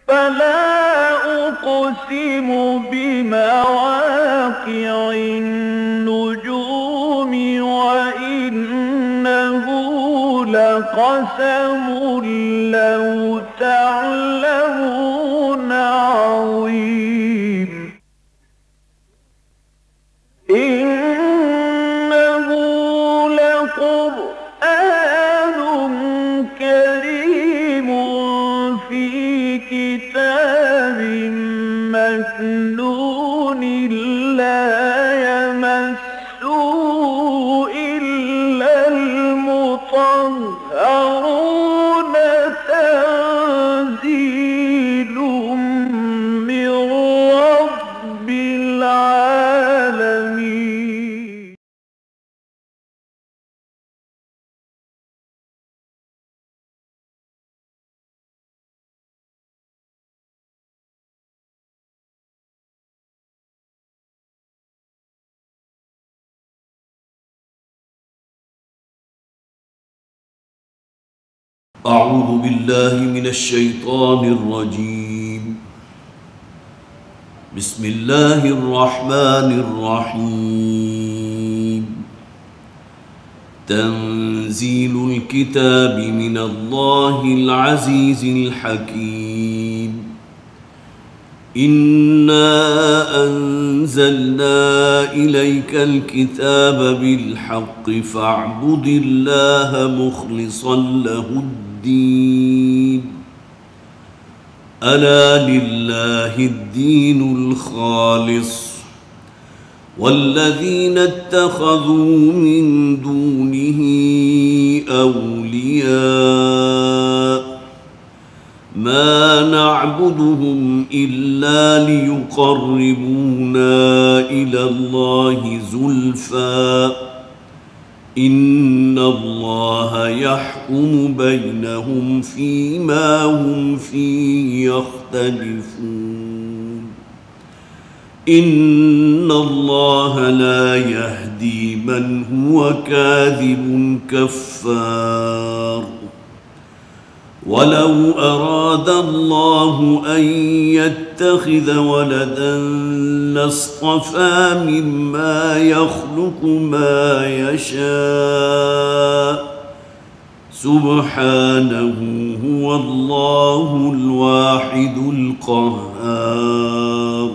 فلا أقسم بمواقع النجوم وإنه لقسم لو تعلمون عظيم إنه لقرآن كريم في كتاب مكنون لا يمسه إلا المطهرون تنزيل من رب العالمين. أعوذ بالله من الشيطان الرجيم. بسم الله الرحمن الرحيم. تنزيل الكتاب من الله العزيز الحكيم. إنا أنزلنا إليك الكتاب بالحق فاعبد الله مخلصا له الدين. ألا لله الدين الخالص والذين اتخذوا من دونه أولياء ما نعبدهم إلا ليقربونا إلى الله زلفى إن الله يحكم بينهم فيما هم فيه يختلفون. إن الله لا يهدي من هو كاذب كفار. ولو أراد الله أن يتخذ ولدا لاصطفى مما يخلق ما يشاء سبحانه هو الله الواحد القهار.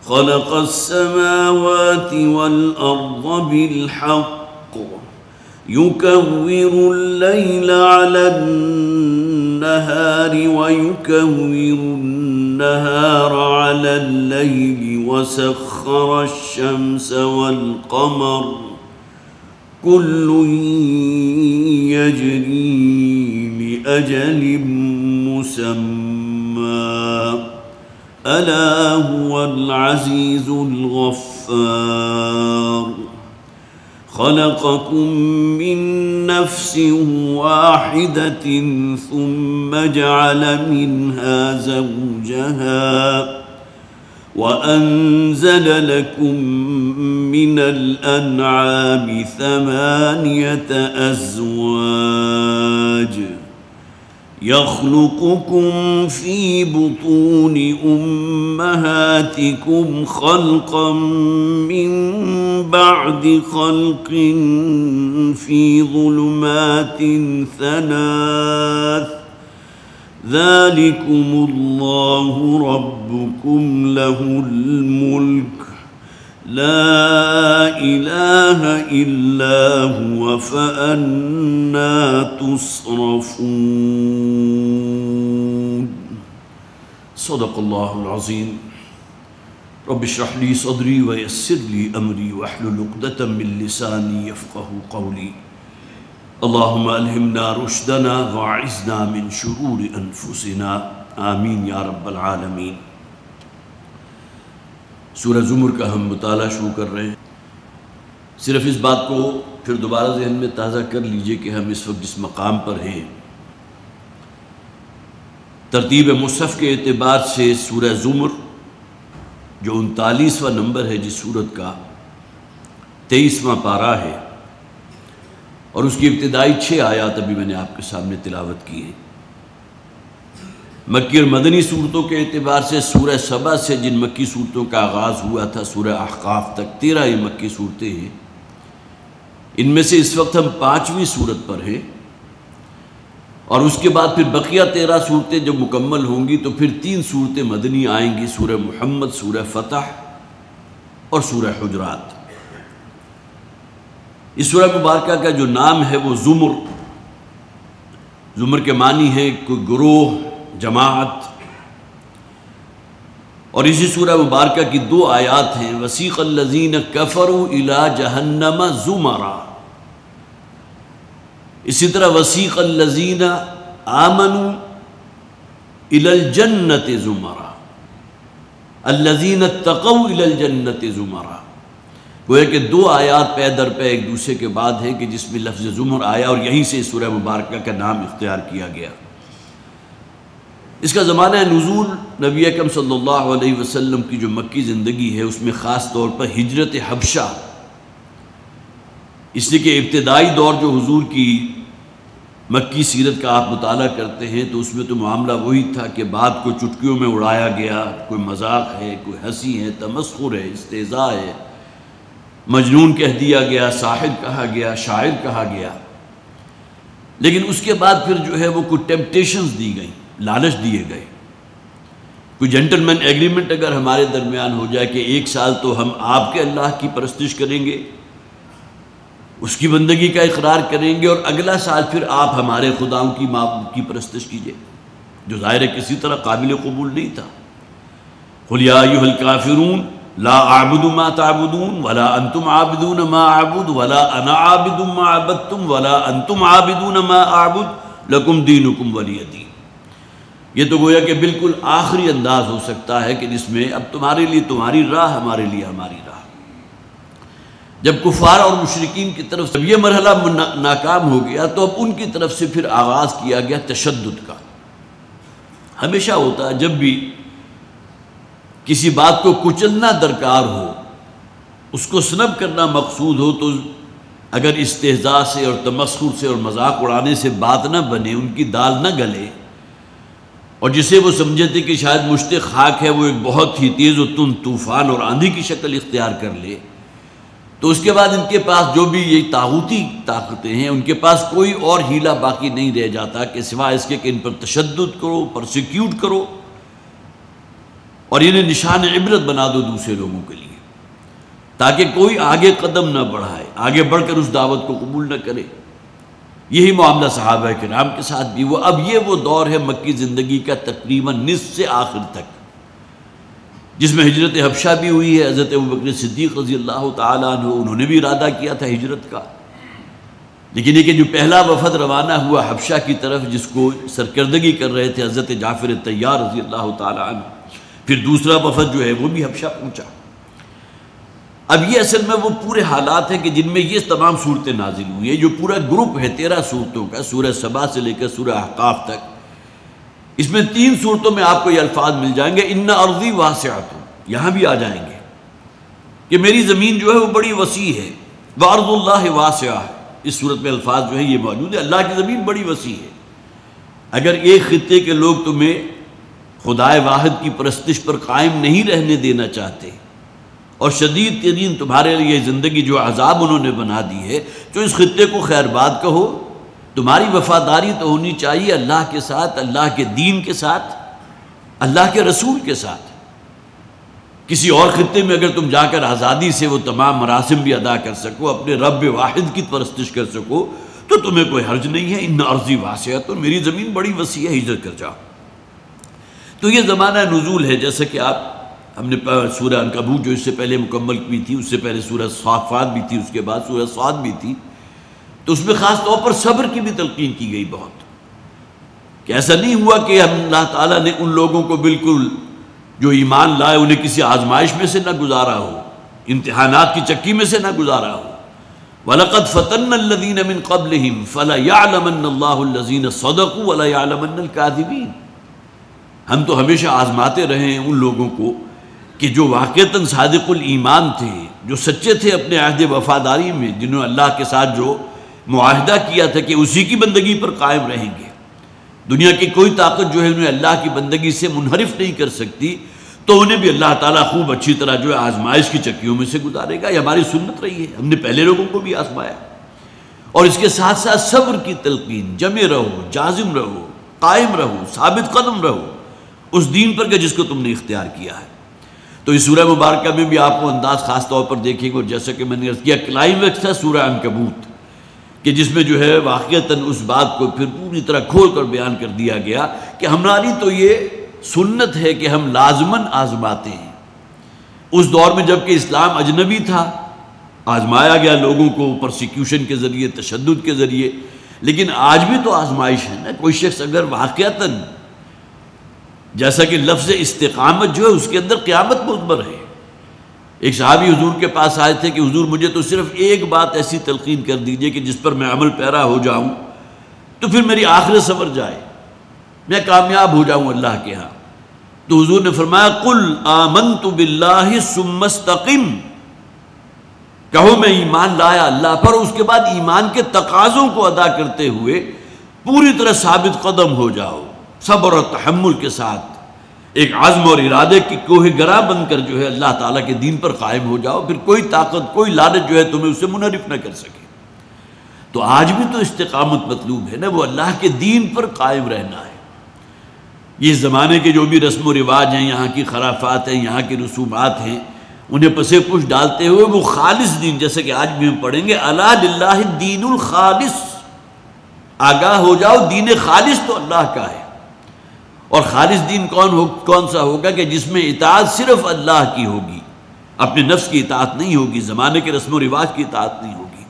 خلق السماوات والأرض بالحق يكور الليل على النهار ويكور النهار على الليل وسخر الشمس والقمر كل يجري لأجل مسمى ألا هو العزيز الغفار. خلقكم من نفس واحدة ثم جعل منها زوجها وأنزل لكم من الأنعام 8 أزواج يخلقكم في بطون أمهاتكم خلقا من بعد خلق في ظلمات 3 ذلكم الله ربكم له الملك لا إله إلا هو فأنى تصرفون. صدق الله العظيم. رب اشرح لي صدري ويسر لي أمري واحلل عقدة من لساني يفقهوا قولي. اللهم ألهمنا رشدنا وأعذنا من شرور أنفسنا آمین یا رب العالمین. سورہ زمر کا ہم مطالعہ شروع کر رہے ہیں. صرف اس بات کو پھر دوبارہ ذہن میں تازہ کر لیجئے کہ ہم اس وقت جس مقام پر ہیں ترتیب مصحف کے اعتبار سے سورہ زمر جو 39واں نمبر ہے جس سورت کا 23واں پارہ ہے اور اس کی ابتدائی 6 آیات ابھی میں نے آپ کے سامنے تلاوت کی ہیں. مکی اور مدنی صورتوں کے اعتبار سے سورہ سبا سے جن مکی صورتوں کا آغاز ہوا تھا سورہ احقاف تک 13 یہ مکی صورتیں ہیں، ان میں سے اس وقت ہم 5ویں صورت پر ہیں، اور اس کے بعد پھر بقیہ 13 صورتیں جب مکمل ہوں گی تو پھر 3 صورتیں مدنی آئیں گی، سورہ محمد، سورہ فتح اور سورہ حجرات۔ اس سورہ مبارکہ کا جو نام ہے وہ زمر، زمر کے معنی ہے کوئی گروہ، جماعت، اور اسی سورہ مبارکہ کی 2 آیات ہیں، وَسِيقَ الَّذِينَ كَفَرُوا إِلَىٰ جَهَنَّمَ زُمَرًا، اسی طرح وَسِيقَ الَّذِينَ آمَنُوا إِلَى الْجَنَّةِ زُمَرًا، الَّذِينَ اتَّقَوْا إِلَى الْجَنَّةِ زُمَرًا۔ گویا کہ 2 آیات پہ در پہ ایک دوسرے کے بعد ہے کہ جس میں لفظ زمر آیا، اور یہیں سے سورہ مبارکہ کا نام اختیار کیا گیا۔ اس کا زمانہ نزول نبی اکرم صلی اللہ علیہ وسلم کی جو مکی زندگی ہے اس میں خاص طور پر ہجرت حبشہ، اس لیے کہ ابتدائی دور جو حضور کی مکی سیرت کا آپ مطالعہ کرتے ہیں تو اس میں تو معاملہ وہی تھا کہ بات کو چٹکیوں میں اڑایا گیا، کوئی مذاق ہے، کوئی ہنسی ہے، تمسخر ہے، استہزاء ہے، مجنون کہہ دیا گیا، ساحر کہا گیا، شاعر کہا گیا۔ لیکن اس کے بعد پھر جو ہے وہ کچھ ٹیمپٹیشنز دی گئیں، لالچ دیے گئے۔ کوئی جنٹل مین ایگریمنٹ اگر ہمارے درمیان ہو جائے کہ 1 سال تو ہم آپ کے اللہ کی پرستش کریں گے، اس کی بندگی کا اقرار کریں گے، اور اگلا سال پھر آپ ہمارے خداؤں کی معبود کی پرستش کیجئے، جو ظاہر ہے کسی طرح قابل قبول نہیں تھا۔ قُلْ يَا أَيُّهَا الْكَافِرُونَ لَا أَعْبُدُ مَا تَعْبُدُونَ وَلَا أَنْتُمْ عَابِدُونَ مَا أَعْبُدُ وَلَا أَنَا عَابِدٌ مَا عَبَدتُّمْ وَلَا أَنْتُمْ عَابِدُونَ مَا أَعْبُدُ لَكُمْ دِينُكُمْ وَلِيَ دِينِ۔ یہ تو گویا کہ بالکل آخری انداز ہو سکتا ہے کہ جس میں اب تمہارے لیے تمہاری راہ، ہمارے لیے ہماری راہ۔ جب کفار اور مشرکین کی طرف سے یہ مرحلہ ناکام ہو گیا تو اب ان کی طرف سے پھر آغاز کیا گیا تشدد کا۔ ہمیشہ ہوتا ہے جب بھی کسی بات کو کچلنا درکار ہو، اس کو سنب کرنا مقصود ہو، تو اگر استہزاء سے اور تمسخر سے اور مذاق اڑانے سے بات نہ بنے، ان کی دال نہ گلے، اور جسے وہ سمجھے تھے کہ شاید مشت خاک ہے وہ ایک بہت ہی تیز و تند طوفان اور آندھی کی شکل اختیار کر لے، تو اس کے بعد ان کے پاس جو بھی یہ طاغوتی طاقتیں ہیں ان کے پاس کوئی اور ہیلہ باقی نہیں رہ جاتا کہ سوائے اس کے کہ ان پر تشدد کرو، پرسیکیوٹ کرو، اور انہیں نشان عبرت بنا دو دوسرے لوگوں کے لیے، تاکہ کوئی آگے قدم نہ بڑھائے، آگے بڑھ کر اس دعوت کو قبول نہ کرے۔ یہی معاملہ صحابہ کرام کے ساتھ بھی ہوا۔ اب یہ وہ دور ہے مکی زندگی کا تقریباً نصف سے آخر تک، جس میں ہجرت حبشہ بھی ہوئی ہے۔ حضرت ابوبکر صدیق رضی اللہ تعالیٰ عنہ، انہوں نے بھی ارادہ کیا تھا ہجرت کا، لیکن یہ کہ جو پہلا وفد روانہ ہوا حبشہ کی طرف جس کو سرکردگی کر رہے تھے حضرت جعفر طیار رضی اللہ تعالیٰ عنہ، پھر دوسرا وفد جو ہے وہ بھی حبشہ پہنچا۔ اب یہ اصل میں وہ پورے حالات ہیں کہ جن میں یہ تمام صورتیں نازل ہوئی ہیں۔ جو پورا گروپ ہے 13 صورتوں کا، سورہ سبا سے لے کر سورہ احقاف تک، اس میں 3 صورتوں میں آپ کو یہ الفاظ مل جائیں گے، ان ارضی واسعۃ، یہاں بھی آ جائیں گے کہ میری زمین جو ہے وہ بڑی وسیع ہے، وارض اللہ واسعہ، اس صورت میں الفاظ جو ہے یہ موجود ہے، اللہ کی زمین بڑی وسیع ہے۔ اگر ایک خطے کے لوگ تمہیں خدائے واحد کی پرستش پر قائم نہیں رہنے دینا چاہتے، اور شدید ترین تمہارے لیے زندگی جو عذاب انہوں نے بنا دی ہے، تو اس خطے کو خیر بات کہو۔ تمہاری وفاداری تو ہونی چاہیے اللہ کے ساتھ، اللہ کے دین کے ساتھ، اللہ کے رسول کے ساتھ۔ کسی اور خطے میں اگر تم جا کر آزادی سے وہ تمام مراسم بھی ادا کر سکو، اپنے رب واحد کی پرستش کر سکو، تو تمہیں کوئی حرج نہیں ہے۔ ان ارضی واسعۃ، میری زمین بڑی وسیع ہے، ہجرت کر جاؤ۔ تو یہ زمانہ نزول ہے، جیسا کہ ہم نے سورہ عنکبوت جو اس سے پہلے مکمل کی تھی، اس سے پہلے سورہ صافات بھی تھی، اس کے بعد سورہ صاد بھی تھی، تو اس میں خاص طور پر صبر کی بھی تلقین کی گئی بہت، کہ ایسا نہیں ہوا کہ اللہ تعالیٰ نے ان لوگوں کو بالکل جو ایمان لائے انہیں کسی آزمائش میں سے نہ گزارا ہو، امتحانات کی چکی میں سے نہ گزارا ہو۔ وَلَقَدْ فَتَنَّ الَّذِينَ مِن قَبْلِهِمْ فَلَيَعْلَمَنَّ اللَّهُ الَّذِينَ صَدَقُوا وَلَيَعْلَمَنَّ الْكَاذِبِينَ۔ ہم تو ہمیشہ آزماتے رہے ہیں ان لوگوں کو کہ جو واقعتاً صادق الایمان تھے، جو سچے تھے اپنے عہد وفاداری میں، جنہوں نے اللہ کے ساتھ جو معاہدہ کیا تھا کہ اسی کی بندگی پر قائم رہیں گے، دنیا کی کوئی طاقت جو ہے انہیں اللہ کی بندگی سے منحرف نہیں کر سکتی، تو انہیں بھی اللہ تعالیٰ خوب اچھی طرح جو ہے آزمائش کی چکیوں میں سے گزارے گا۔ یہ ہماری سنت رہی ہے، ہم نے پہلے لوگوں کو بھی آزمایا۔ اور اس کے ساتھ ساتھ صبر کی تلقین، جمے رہو، جازم رہو، قائم رہو، ثابت قدم رہو اس دین پر کہ جس کو تم نے اختیار کیا ہے۔ تو اس سورہ مبارکہ میں بھی آپ کو انداز خاص طور پر دیکھیں گے، اور جیسا کہ میں نے عرض کیا کلائمیکس ہے سورہ عنکبوت، کہ جس میں جو ہے واقعتاً اس بات کو پھر پوری طرح کھول کر بیان کر دیا گیا کہ ہماری تو یہ سنت ہے کہ ہم لازماً آزماتے ہیں۔ اس دور میں جب کہ اسلام اجنبی تھا، آزمایا گیا لوگوں کو پرسیکیوشن کے ذریعے، تشدد کے ذریعے، لیکن آج بھی تو آزمائش ہے نا۔ کوئی شخص اگر واقعتاً، جیسا کہ لفظ استقامت جو ہے اس کے اندر قیامت مضمر ہے۔ ایک صحابی حضور کے پاس آئے تھے کہ حضور مجھے تو صرف ایک بات ایسی تلقین کر دیجئے کہ جس پر میں عمل پیرا ہو جاؤں تو پھر میری آخرت سنور جائے، میں کامیاب ہو جاؤں اللہ کے ہاں۔ تو حضور نے فرمایا قل آمنت باللہ ثم استقم، کہو میں ایمان لایا اللہ پر، اس کے بعد ایمان کے تقاضوں کو ادا کرتے ہوئے پوری طرح ثابت قدم ہو جاؤ، صبر اور تحمل کے ساتھ ایک عزم اور ارادے کی کوہ گرا بن کر جو ہے اللہ تعالیٰ کے دین پر قائم ہو جاؤ، پھر کوئی طاقت، کوئی لالچ جو ہے تمہیں اسے منحرف نہ کر سکے۔ تو آج بھی تو استقامت مطلوب ہے نا، وہ اللہ کے دین پر قائم رہنا ہے۔ یہ زمانے کے جو بھی رسم و رواج ہیں، یہاں کی خرافات ہیں، یہاں کی رسومات ہیں، انہیں پسے پش ڈالتے ہوئے وہ خالص دین، جیسے کہ آج بھی ہم پڑھیں گے الا للہ الدین الخالص، آگاہ ہو جاؤ دین خالص تو اللہ کا ہے۔ اور خالص دین کون سا ہوگا کہ جس میں اطاعت صرف اللہ کی ہوگی، اپنے نفس کی اطاعت نہیں ہوگی، زمانے کے رسم و رواج کی اطاعت نہیں ہوگی۔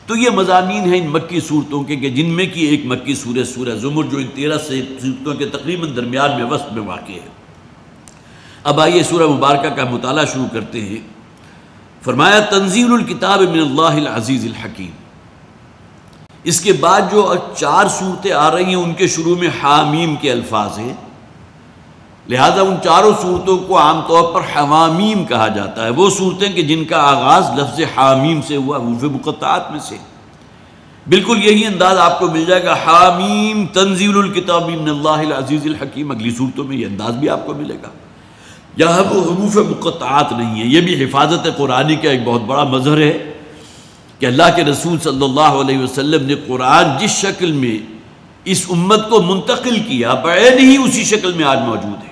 تو یہ مضامین ہیں ان مکی صورتوں کے کہ جن میں کی ایک مکی سورہ سورہ زمر جو ان 13 صورتوں کے تقریباً درمیان میں وسط میں واقع ہے۔ اب آئیے سورہ مبارکہ کا مطالعہ شروع کرتے ہیں۔ فرمایا تنزیل الکتاب من اللہ العزیز الحکیم۔ اس کے بعد جو 4 صورتیں آ رہی ہیں ان کے شروع میں حامیم کے الفاظ ہیں، لہذا ان 4 صورتوں کو عام طور پر حوامیم کہا جاتا ہے، وہ صورتیں کہ جن کا آغاز لفظ حامیم سے ہوا، حروف مقطعات میں سے۔ بالکل یہی انداز آپ کو مل جائے گا، حامیم تنزیل الکتاب من اللہ العزیز الحکیم، اگلی صورتوں میں یہ انداز بھی آپ کو ملے گا۔ یہاں وہ حروف مقطعات نہیں ہیں، یہ بھی حفاظت قرآنی کا ایک بہت بڑا مظہر ہے کہ اللہ کے رسول صلی اللہ علیہ وسلم نے قرآن جس شکل میں اس امت کو منتقل کیا بعین ہی اسی شکل میں آج موجود ہے۔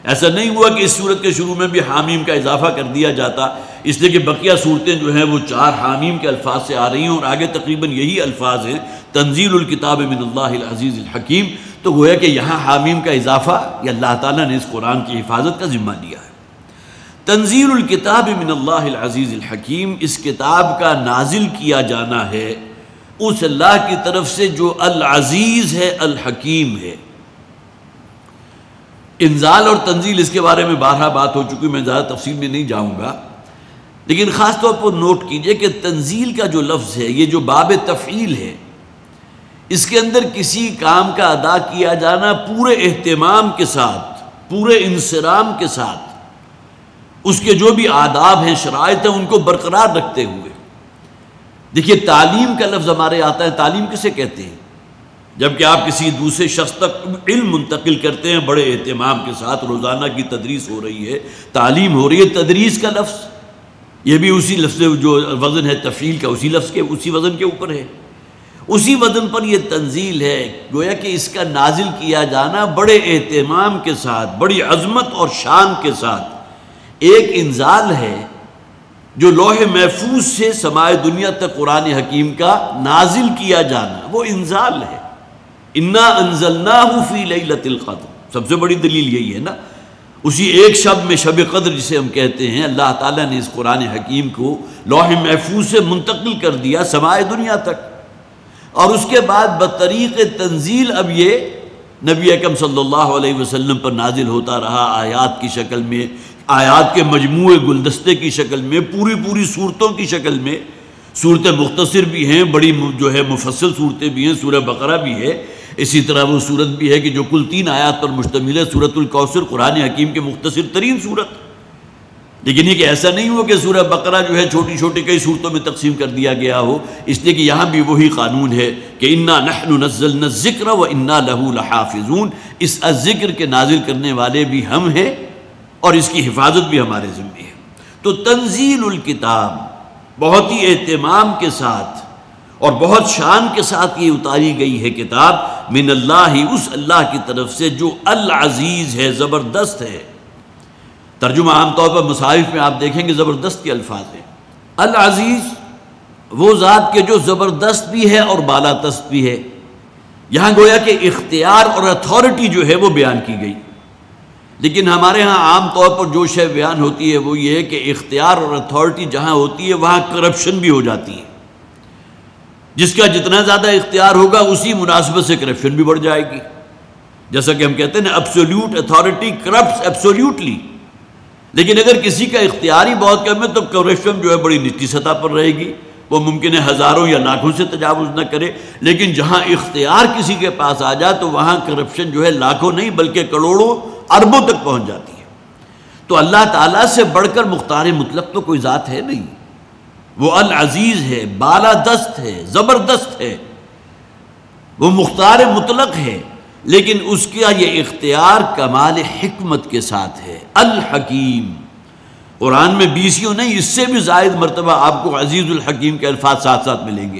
ایسا نہیں ہوا کہ اس صورت کے شروع میں بھی حامیم کا اضافہ کر دیا جاتا، اس لیے کہ بقیہ صورتیں جو ہیں وہ 4 حامیم کے الفاظ سے آ رہی ہیں، اور آگے تقریباً یہی الفاظ ہیں تنزیل الکتاب من اللہ العزیز الحکیم۔ تو گویا کہ یہاں حامیم کا اضافہ یا اللہ تعالیٰ نے اس قرآن کی حفاظت کا ذمہ لیا ہے۔ تنزیل الکتاب من اللہ العزیز الحکیم، اس کتاب کا نازل کیا جانا ہے اس اللہ کی طرف سے جو العزیز ہے، الحکیم ہے۔ انزال اور تنزیل اس کے بارے میں بارہا بات ہو چکی، میں زیادہ تفصیل میں نہیں جاؤں گا، لیکن خاص طور پر نوٹ کیجئے کہ تنزیل کا جو لفظ ہے، یہ جو باب تفعیل ہے، اس کے اندر کسی کام کا ادا کیا جانا پورے اہتمام کے ساتھ، پورے انصرام کے ساتھ، اس کے جو بھی آداب ہیں، شرائط ہیں، ان کو برقرار رکھتے ہوئے۔ دیکھیے تعلیم کا لفظ ہمارے آتا ہے، تعلیم کسے کہتے ہیں؟ جبکہ آپ کسی دوسرے شخص تک علم منتقل کرتے ہیں بڑے اہتمام کے ساتھ، روزانہ کی تدریس ہو رہی ہے، تعلیم ہو رہی ہے، تدریس کا لفظ یہ بھی اسی لفظ جو وزن ہے تفعیل کا، اسی لفظ کے اسی وزن کے اوپر ہے، اسی وزن پر یہ تنزیل ہے۔ گویا کہ اس کا نازل کیا جانا بڑے اہتمام کے ساتھ، بڑی عظمت اور شان کے ساتھ ایک انزال ہے جو لوح محفوظ سے سمائے دنیا تک قرآن حکیم کا نازل کیا جانا، وہ انزال ہے۔ انا انزلناہ فی لیلۃ القدر، سب سے بڑی دلیل یہی ہے نا، اسی ایک شب میں، شب قدر جسے ہم کہتے ہیں، اللہ تعالیٰ نے اس قرآن حکیم کو لوح محفوظ سے منتقل کر دیا سمائے دنیا تک، اور اس کے بعد بطریق تنزیل اب یہ نبی اکرم صلی اللہ علیہ وسلم پر نازل ہوتا رہا، آیات کی شکل میں، آیات کے مجموعے گلدستے کی شکل میں، پوری صورتوں کی شکل میں۔ صورتیں مختصر بھی ہیں، بڑی جو ہے مفصل صورتیں بھی ہیں، سورہ بقرہ بھی ہے، اسی طرح وہ صورت بھی ہے کہ جو کل 3 آیات پر مشتمل ہے، سورۃ الکوثر، قرآن حکیم کی مختصر ترین صورت۔ لیکن یہ کہ ایسا نہیں ہوا کہ سورہ بقرہ جو ہے چھوٹی چھوٹی کئی صورتوں میں تقسیم کر دیا گیا ہو، اس لیے کہ یہاں بھی وہی قانون ہے کہ انا نحن نزلنا الذکر وانا لہ لحافظون، اس ذکر کے نازل کرنے والے بھی ہم ہیں اور اس کی حفاظت بھی ہمارے ذمہ ہے۔ تو تنزیل الکتاب بہت ہی اہتمام کے ساتھ اور بہت شان کے ساتھ یہ اتاری گئی ہے کتاب من اللہ، اس اللہ کی طرف سے جو العزیز ہے، زبردست ہے۔ ترجمہ عام طور پر مصاحف میں آپ دیکھیں گے زبردست کے الفاظ ہیں۔ العزیز وہ ذات کے جو زبردست بھی ہے اور بالادست بھی ہے۔ یہاں گویا کہ اختیار اور اتھارٹی جو ہے وہ بیان کی گئی، لیکن ہمارے ہاں عام طور پر جو شے بیان ہوتی ہے وہ یہ ہے کہ اختیار اور اتھارٹی جہاں ہوتی ہے وہاں کرپشن بھی ہو جاتی ہے۔ جس کا جتنا زیادہ اختیار ہوگا اسی مناسبت سے کرپشن بھی بڑھ جائے گی، جیسا کہ ہم کہتے ہیں نا ایبسولوٹ اتھارٹی کرپٹس ایبسولوٹلی، لیکن اگر کسی کا اختیار ہی بہت کم ہے تو کرپشن جو ہے بڑی نچلی سطح پر رہے گی، وہ ممکن ہے ہزاروں یا لاکھوں سے تجاوز نہ کرے، لیکن جہاں اختیار کسی کے پاس آ جائے تو وہاں کرپشن جو ہے لاکھوں نہیں بلکہ کروڑوں اربوں تک پہنچ جاتی ہے۔ تو اللہ تعالیٰ سے بڑھ کر مختار مطلق تو کوئی ذات ہے نہیں، وہ العزیز ہے، بالادست ہے، زبردست ہے، وہ مختار مطلق ہے، لیکن اس کا یہ اختیار کمال حکمت کے ساتھ ہے۔ الحکیم، قرآن میں 20 نہیں اس سے بھی زائد مرتبہ آپ کو عزیز الحکیم کے الفاظ ساتھ ساتھ ملیں گے۔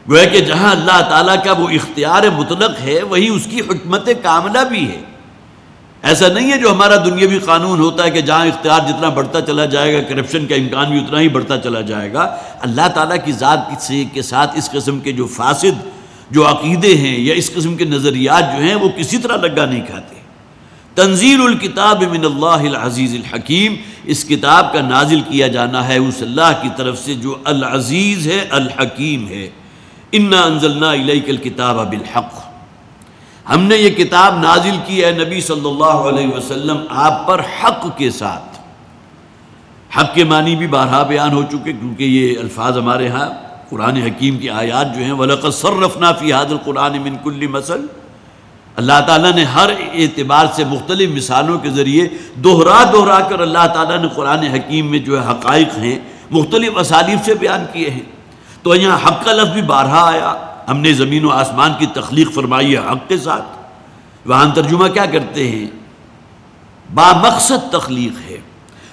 گویا کہ جہاں اللہ تعالیٰ کا وہ اختیار مطلق ہے وہیں اس کی حکمت کاملہ بھی ہے۔ ایسا نہیں ہے جو ہمارا دنیاوی قانون ہوتا ہے کہ جہاں اختیار جتنا بڑھتا چلا جائے گا کرپشن کا امکان بھی اتنا ہی بڑھتا چلا جائے گا۔ اللہ تعالیٰ کی ذات کے ساتھ اس قسم کے جو فاسد جو عقیدے ہیں یا اس قسم کے نظریات جو ہیں وہ کسی طرح لگا نہیں کھاتے۔ تنزیل الکتاب من اللہ العزیز الحکیم، اس کتاب کا نازل کیا جانا ہے اس اللہ کی طرف سے جو العزیز ہے، الحکیم ہے۔ انا انزلنا الیک الکتاب بالحق، ہم نے یہ کتاب نازل کی ہے نبی صلی اللہ علیہ وسلم آپ پر حق کے ساتھ۔ حق کے معنی بھی بارہا بیان ہو چکے، کیونکہ یہ الفاظ ہمارے ہاں قرآن حکیم کی آیات جو ہیں وَلَقَدْ صَرَّفْنَا فِي هَذَا الْقُرْآنِ مِنْ كُلِّ مَثَلٍ، اللہ تعالیٰ نے ہر اعتبار سے مختلف مثالوں کے ذریعے دہرا کر اللہ تعالیٰ نے قرآن حکیم میں جو حقائق ہیں مختلف اسالیب سے بیان کیے ہیں۔ تو یہاں حق کا لفظ بھی بارہا آیا، ہم نے زمین و آسمان کی تخلیق فرمائی ہے حق کے ساتھ۔ وہاں ترجمہ کیا کرتے ہیں؟ با مقصد تخلیق ہے۔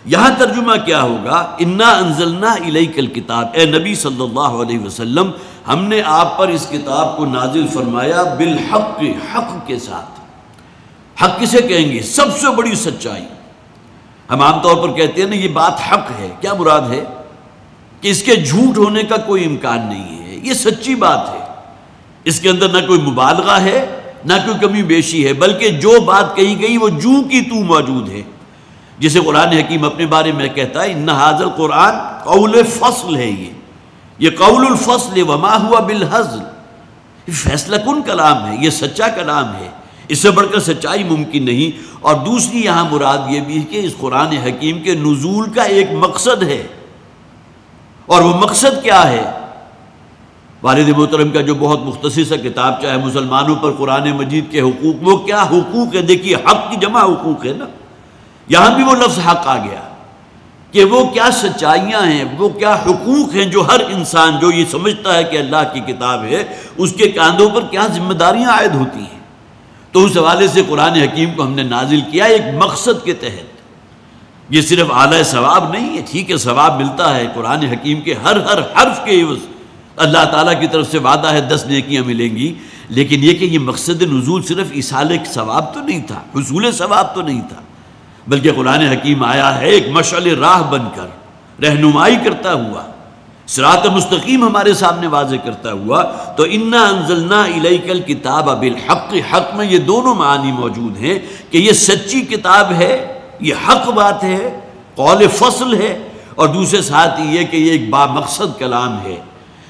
یہاں ترجمہ کیا ہوگا؟ انا انزلنا الیک الکتاب، اے نبی صلی اللہ علیہ وسلم ہم نے آپ پر اس کتاب کو نازل فرمایا بالحق، حق کے ساتھ۔ حق کسے کہیں گے؟ سب سے بڑی سچائی۔ ہم عام طور پر کہتے ہیں نا یہ بات حق ہے، کیا مراد ہے؟ کہ اس کے جھوٹ ہونے کا کوئی امکان نہیں ہے، یہ سچی بات ہے، اس کے اندر نہ کوئی مبالغہ ہے نہ کوئی کمی بیشی ہے، بلکہ جو بات کہی گئی وہ جو کی تو موجود ہے۔ جسے قرآن حکیم اپنے بارے میں کہتا ہے ان ھذا القرآن قول فصل ہے، یہ قول الفصل وما ہوا بالہزل، یہ فیصلہ کن کلام ہے، یہ سچا کلام ہے، اس سے بڑھ کر سچائی ممکن نہیں۔ اور دوسری یہاں مراد یہ بھی ہے کہ اس قرآن حکیم کے نزول کا ایک مقصد ہے، اور وہ مقصد کیا ہے؟ والد محترم کا جو بہت مختصر سا کتاب چاہے مسلمانوں پر قرآن مجید کے حقوق، وہ کیا حقوق ہے؟ دیکھیے حق کی جمع حقوق ہے نا، یہاں بھی وہ لفظ حق آ گیا کہ وہ کیا سچائیاں ہیں، وہ کیا حقوق ہیں جو ہر انسان جو یہ سمجھتا ہے کہ اللہ کی کتاب ہے اس کے کاندھوں پر کیا ذمہ داریاں عائد ہوتی ہیں۔ تو اس حوالے سے قرآن حکیم کو ہم نے نازل کیا ایک مقصد کے تحت۔ یہ صرف اعلی ثواب نہیں ہے، ٹھیک ہے ثواب ملتا ہے قرآن حکیم کے ہر حرف کے عوض اللہ تعالیٰ کی طرف سے وعدہ ہے 10 نیکیاں ملیں گی، لیکن یہ کہ یہ مقصد نزول صرف ایصال ثواب تو نہیں تھا، حصول ثواب تو نہیں تھا، بلکہ قرآن حکیم آیا ہے ایک مشعل راہ بن کر، رہنمائی کرتا ہوا، صراط مستقیم ہمارے سامنے واضح کرتا ہوا۔ تو انا انزلنا الیک الکتاب بالحق، حق میں یہ دونوں معانی موجود ہیں کہ یہ سچی کتاب ہے، یہ حق بات ہے، قول فصل ہے، اور دوسرے ساتھ یہ کہ یہ ایک با مقصد کلام ہے۔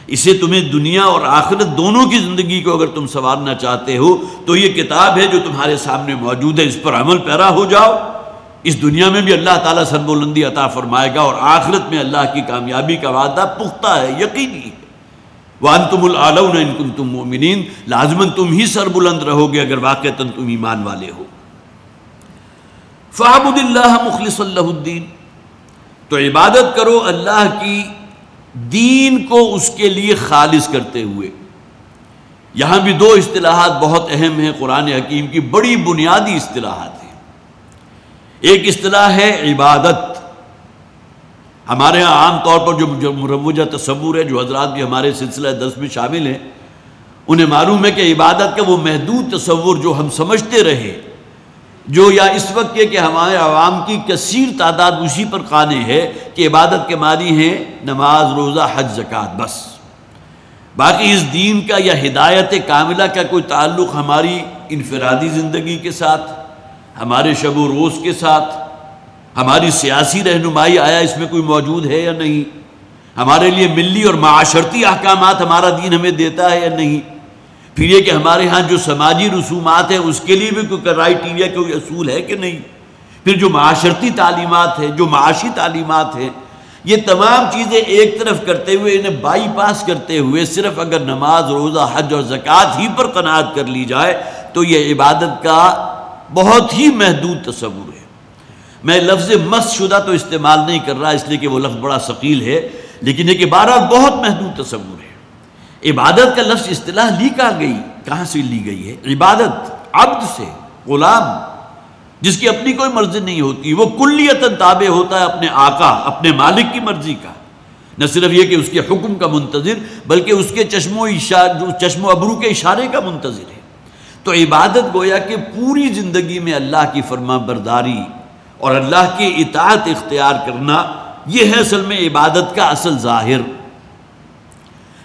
اسے تمہیں دنیا اور آخرت دونوں کی زندگی کو اگر تم سنوارنا چاہتے ہو تو یہ کتاب ہے جو تمہارے سامنے موجود ہے، اس پر عمل پیرا ہو جاؤ، اس دنیا میں بھی اللہ تعالیٰ سربلندی عطا فرمائے گا، اور آخرت میں اللہ کی کامیابی کا وعدہ پختہ ہے، یقینی ہے۔ وَأَنْتُمُ الْأَعْلَوْنَ إِن كُنتُم مُؤْمِنِينَ، لازماً تم ہی سربلند رہو گے اگر واقعتاً تم ایمان والے ہو۔ فَاعْبُدِ اللَّهَ مُخْلِصًا لَهُ الدِّينَ، تو عبادت کرو اللہ کی دین کو اس کے لیے خالص کرتے ہوئے۔ یہاں بھی دو اصطلاحات بہت اہم ہیں، قرآن حکیم کی بڑی بنیادی اصطلاحات ہیں۔ ایک اصطلاح ہے عبادت۔ ہمارے ہاں عام طور پر جو مروجہ تصور ہے، جو حضرات بھی ہمارے سلسلہ درس میں شامل ہیں، انہیں معلوم ہے کہ عبادت کا وہ محدود تصور جو ہم سمجھتے رہے، جو یا اس وقت کہ ہمارے عوام کی کثیر تعداد اسی پر قانع ہے کہ عبادت کے معنی ہیں نماز، روزہ، حج، زکوٰۃ، بس۔ باقی اس دین کا یا ہدایت کاملہ کا کوئی تعلق ہماری انفرادی زندگی کے ساتھ، ہمارے شب و روز کے ساتھ، ہماری سیاسی رہنمائی آیا اس میں کوئی موجود ہے یا نہیں، ہمارے لیے ملی اور معاشرتی احکامات ہمارا دین ہمیں دیتا ہے یا نہیں، پھر یہ کہ ہمارے ہاں جو سماجی رسومات ہیں اس کے لیے بھی کوئی کرائیٹیریا، کوئی اصول ہے کہ نہیں، پھر جو معاشرتی تعلیمات ہیں، جو معاشی تعلیمات ہیں، یہ تمام چیزیں ایک طرف کرتے ہوئے، انہیں بائی پاس کرتے ہوئے صرف اگر نماز، روزہ، حج اور زکوٰۃ ہی پر قناعت کر لی جائے تو یہ عبادت کا بہت ہی محدود تصور ہے۔ میں لفظ مس شدہ تو استعمال نہیں کر رہا اس لیے کہ وہ لفظ بڑا ثقیل ہے، لیکن ایک بہرحال بہت محدود تصور ہے۔ عبادت کا لفظ اصطلاح لی کہاں گئی، کہاں سے لی گئی ہے؟ عبادت عبد سے، غلام جس کی اپنی کوئی مرضی نہیں ہوتی، وہ کلیتاً تابع ہوتا ہے اپنے آقا، اپنے مالک کی مرضی کا، نہ صرف یہ کہ اس کے حکم کا منتظر بلکہ اس کے چشم و ابرو کے اشارے کا منتظر ہے۔ تو عبادت گویا کہ پوری زندگی میں اللہ کی فرما برداری اور اللہ کی اطاعت اختیار کرنا، یہ ہے اصل میں عبادت کا اصل ظاہر۔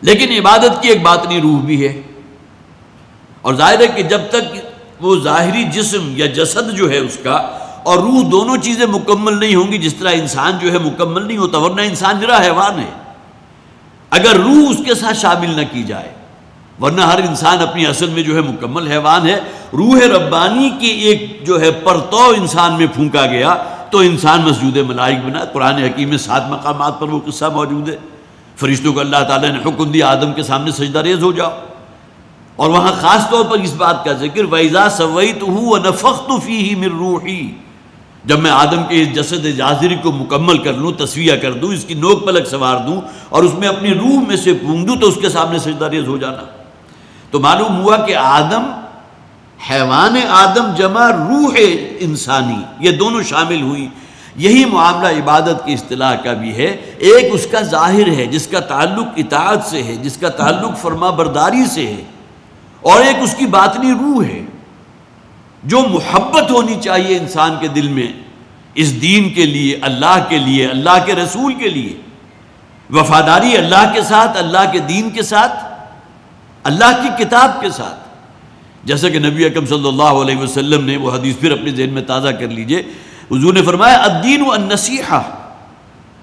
لیکن عبادت کی ایک باطنی روح بھی ہے، اور ظاہر ہے کہ جب تک وہ ظاہری جسم یا جسد جو ہے اس کا اور روح دونوں چیزیں مکمل نہیں ہوں گی، جس طرح انسان جو ہے مکمل نہیں ہوتا، ورنہ انسان نرا حیوان ہے، اگر روح اس کے ساتھ شامل نہ کی جائے، ورنہ ہر انسان اپنی اصل میں جو ہے مکمل حیوان ہے۔ روح ربانی کی ایک جو ہے پرتو انسان میں پھونکا گیا تو انسان مسجود ملائک بنا۔ قرآن حکیم میں 7 مقامات پر وہ قصہ موجود ہے، فرشتوں کو اللہ تعالیٰ نے حکم دیا آدم کے سامنے سجدہ ریز ہو جاؤ، اور وہاں خاص طور پر اس بات کا ذکر وَإِذَا سَوَّيْتُهُ وَنَفَخْتُ فِيهِ مِن رُوحِي، جب میں آدم کے اس جسد جاذری کو مکمل کر لوں، تسویہ کر دوں، اس کی نوک پلک سنوار دوں اور اس میں اپنی روح میں سے پھونک دوں تو اس کے سامنے سجدہ ریز ہو جانا۔ تو معلوم ہوا کہ آدم، حیوان آدم جمع روح انسانی، یہ دونوں شامل ہوئی۔ یہی معاملہ عبادت کی اصطلاح کا بھی ہے، ایک اس کا ظاہر ہے جس کا تعلق اطاعت سے ہے، جس کا تعلق فرما برداری سے ہے، اور ایک اس کی باطنی روح ہے جو محبت ہونی چاہیے انسان کے دل میں اس دین کے لیے، اللہ کے رسول کے لیے، وفاداری اللہ کے ساتھ، اللہ کے دین کے ساتھ، اللہ کی کتاب کے ساتھ۔ جیسا کہ نبی اکرم صلی اللہ علیہ وسلم نے وہ حدیث پھر اپنے ذہن میں تازہ کر لیجئے، حضور نے فرمایا الدین النصیحہ،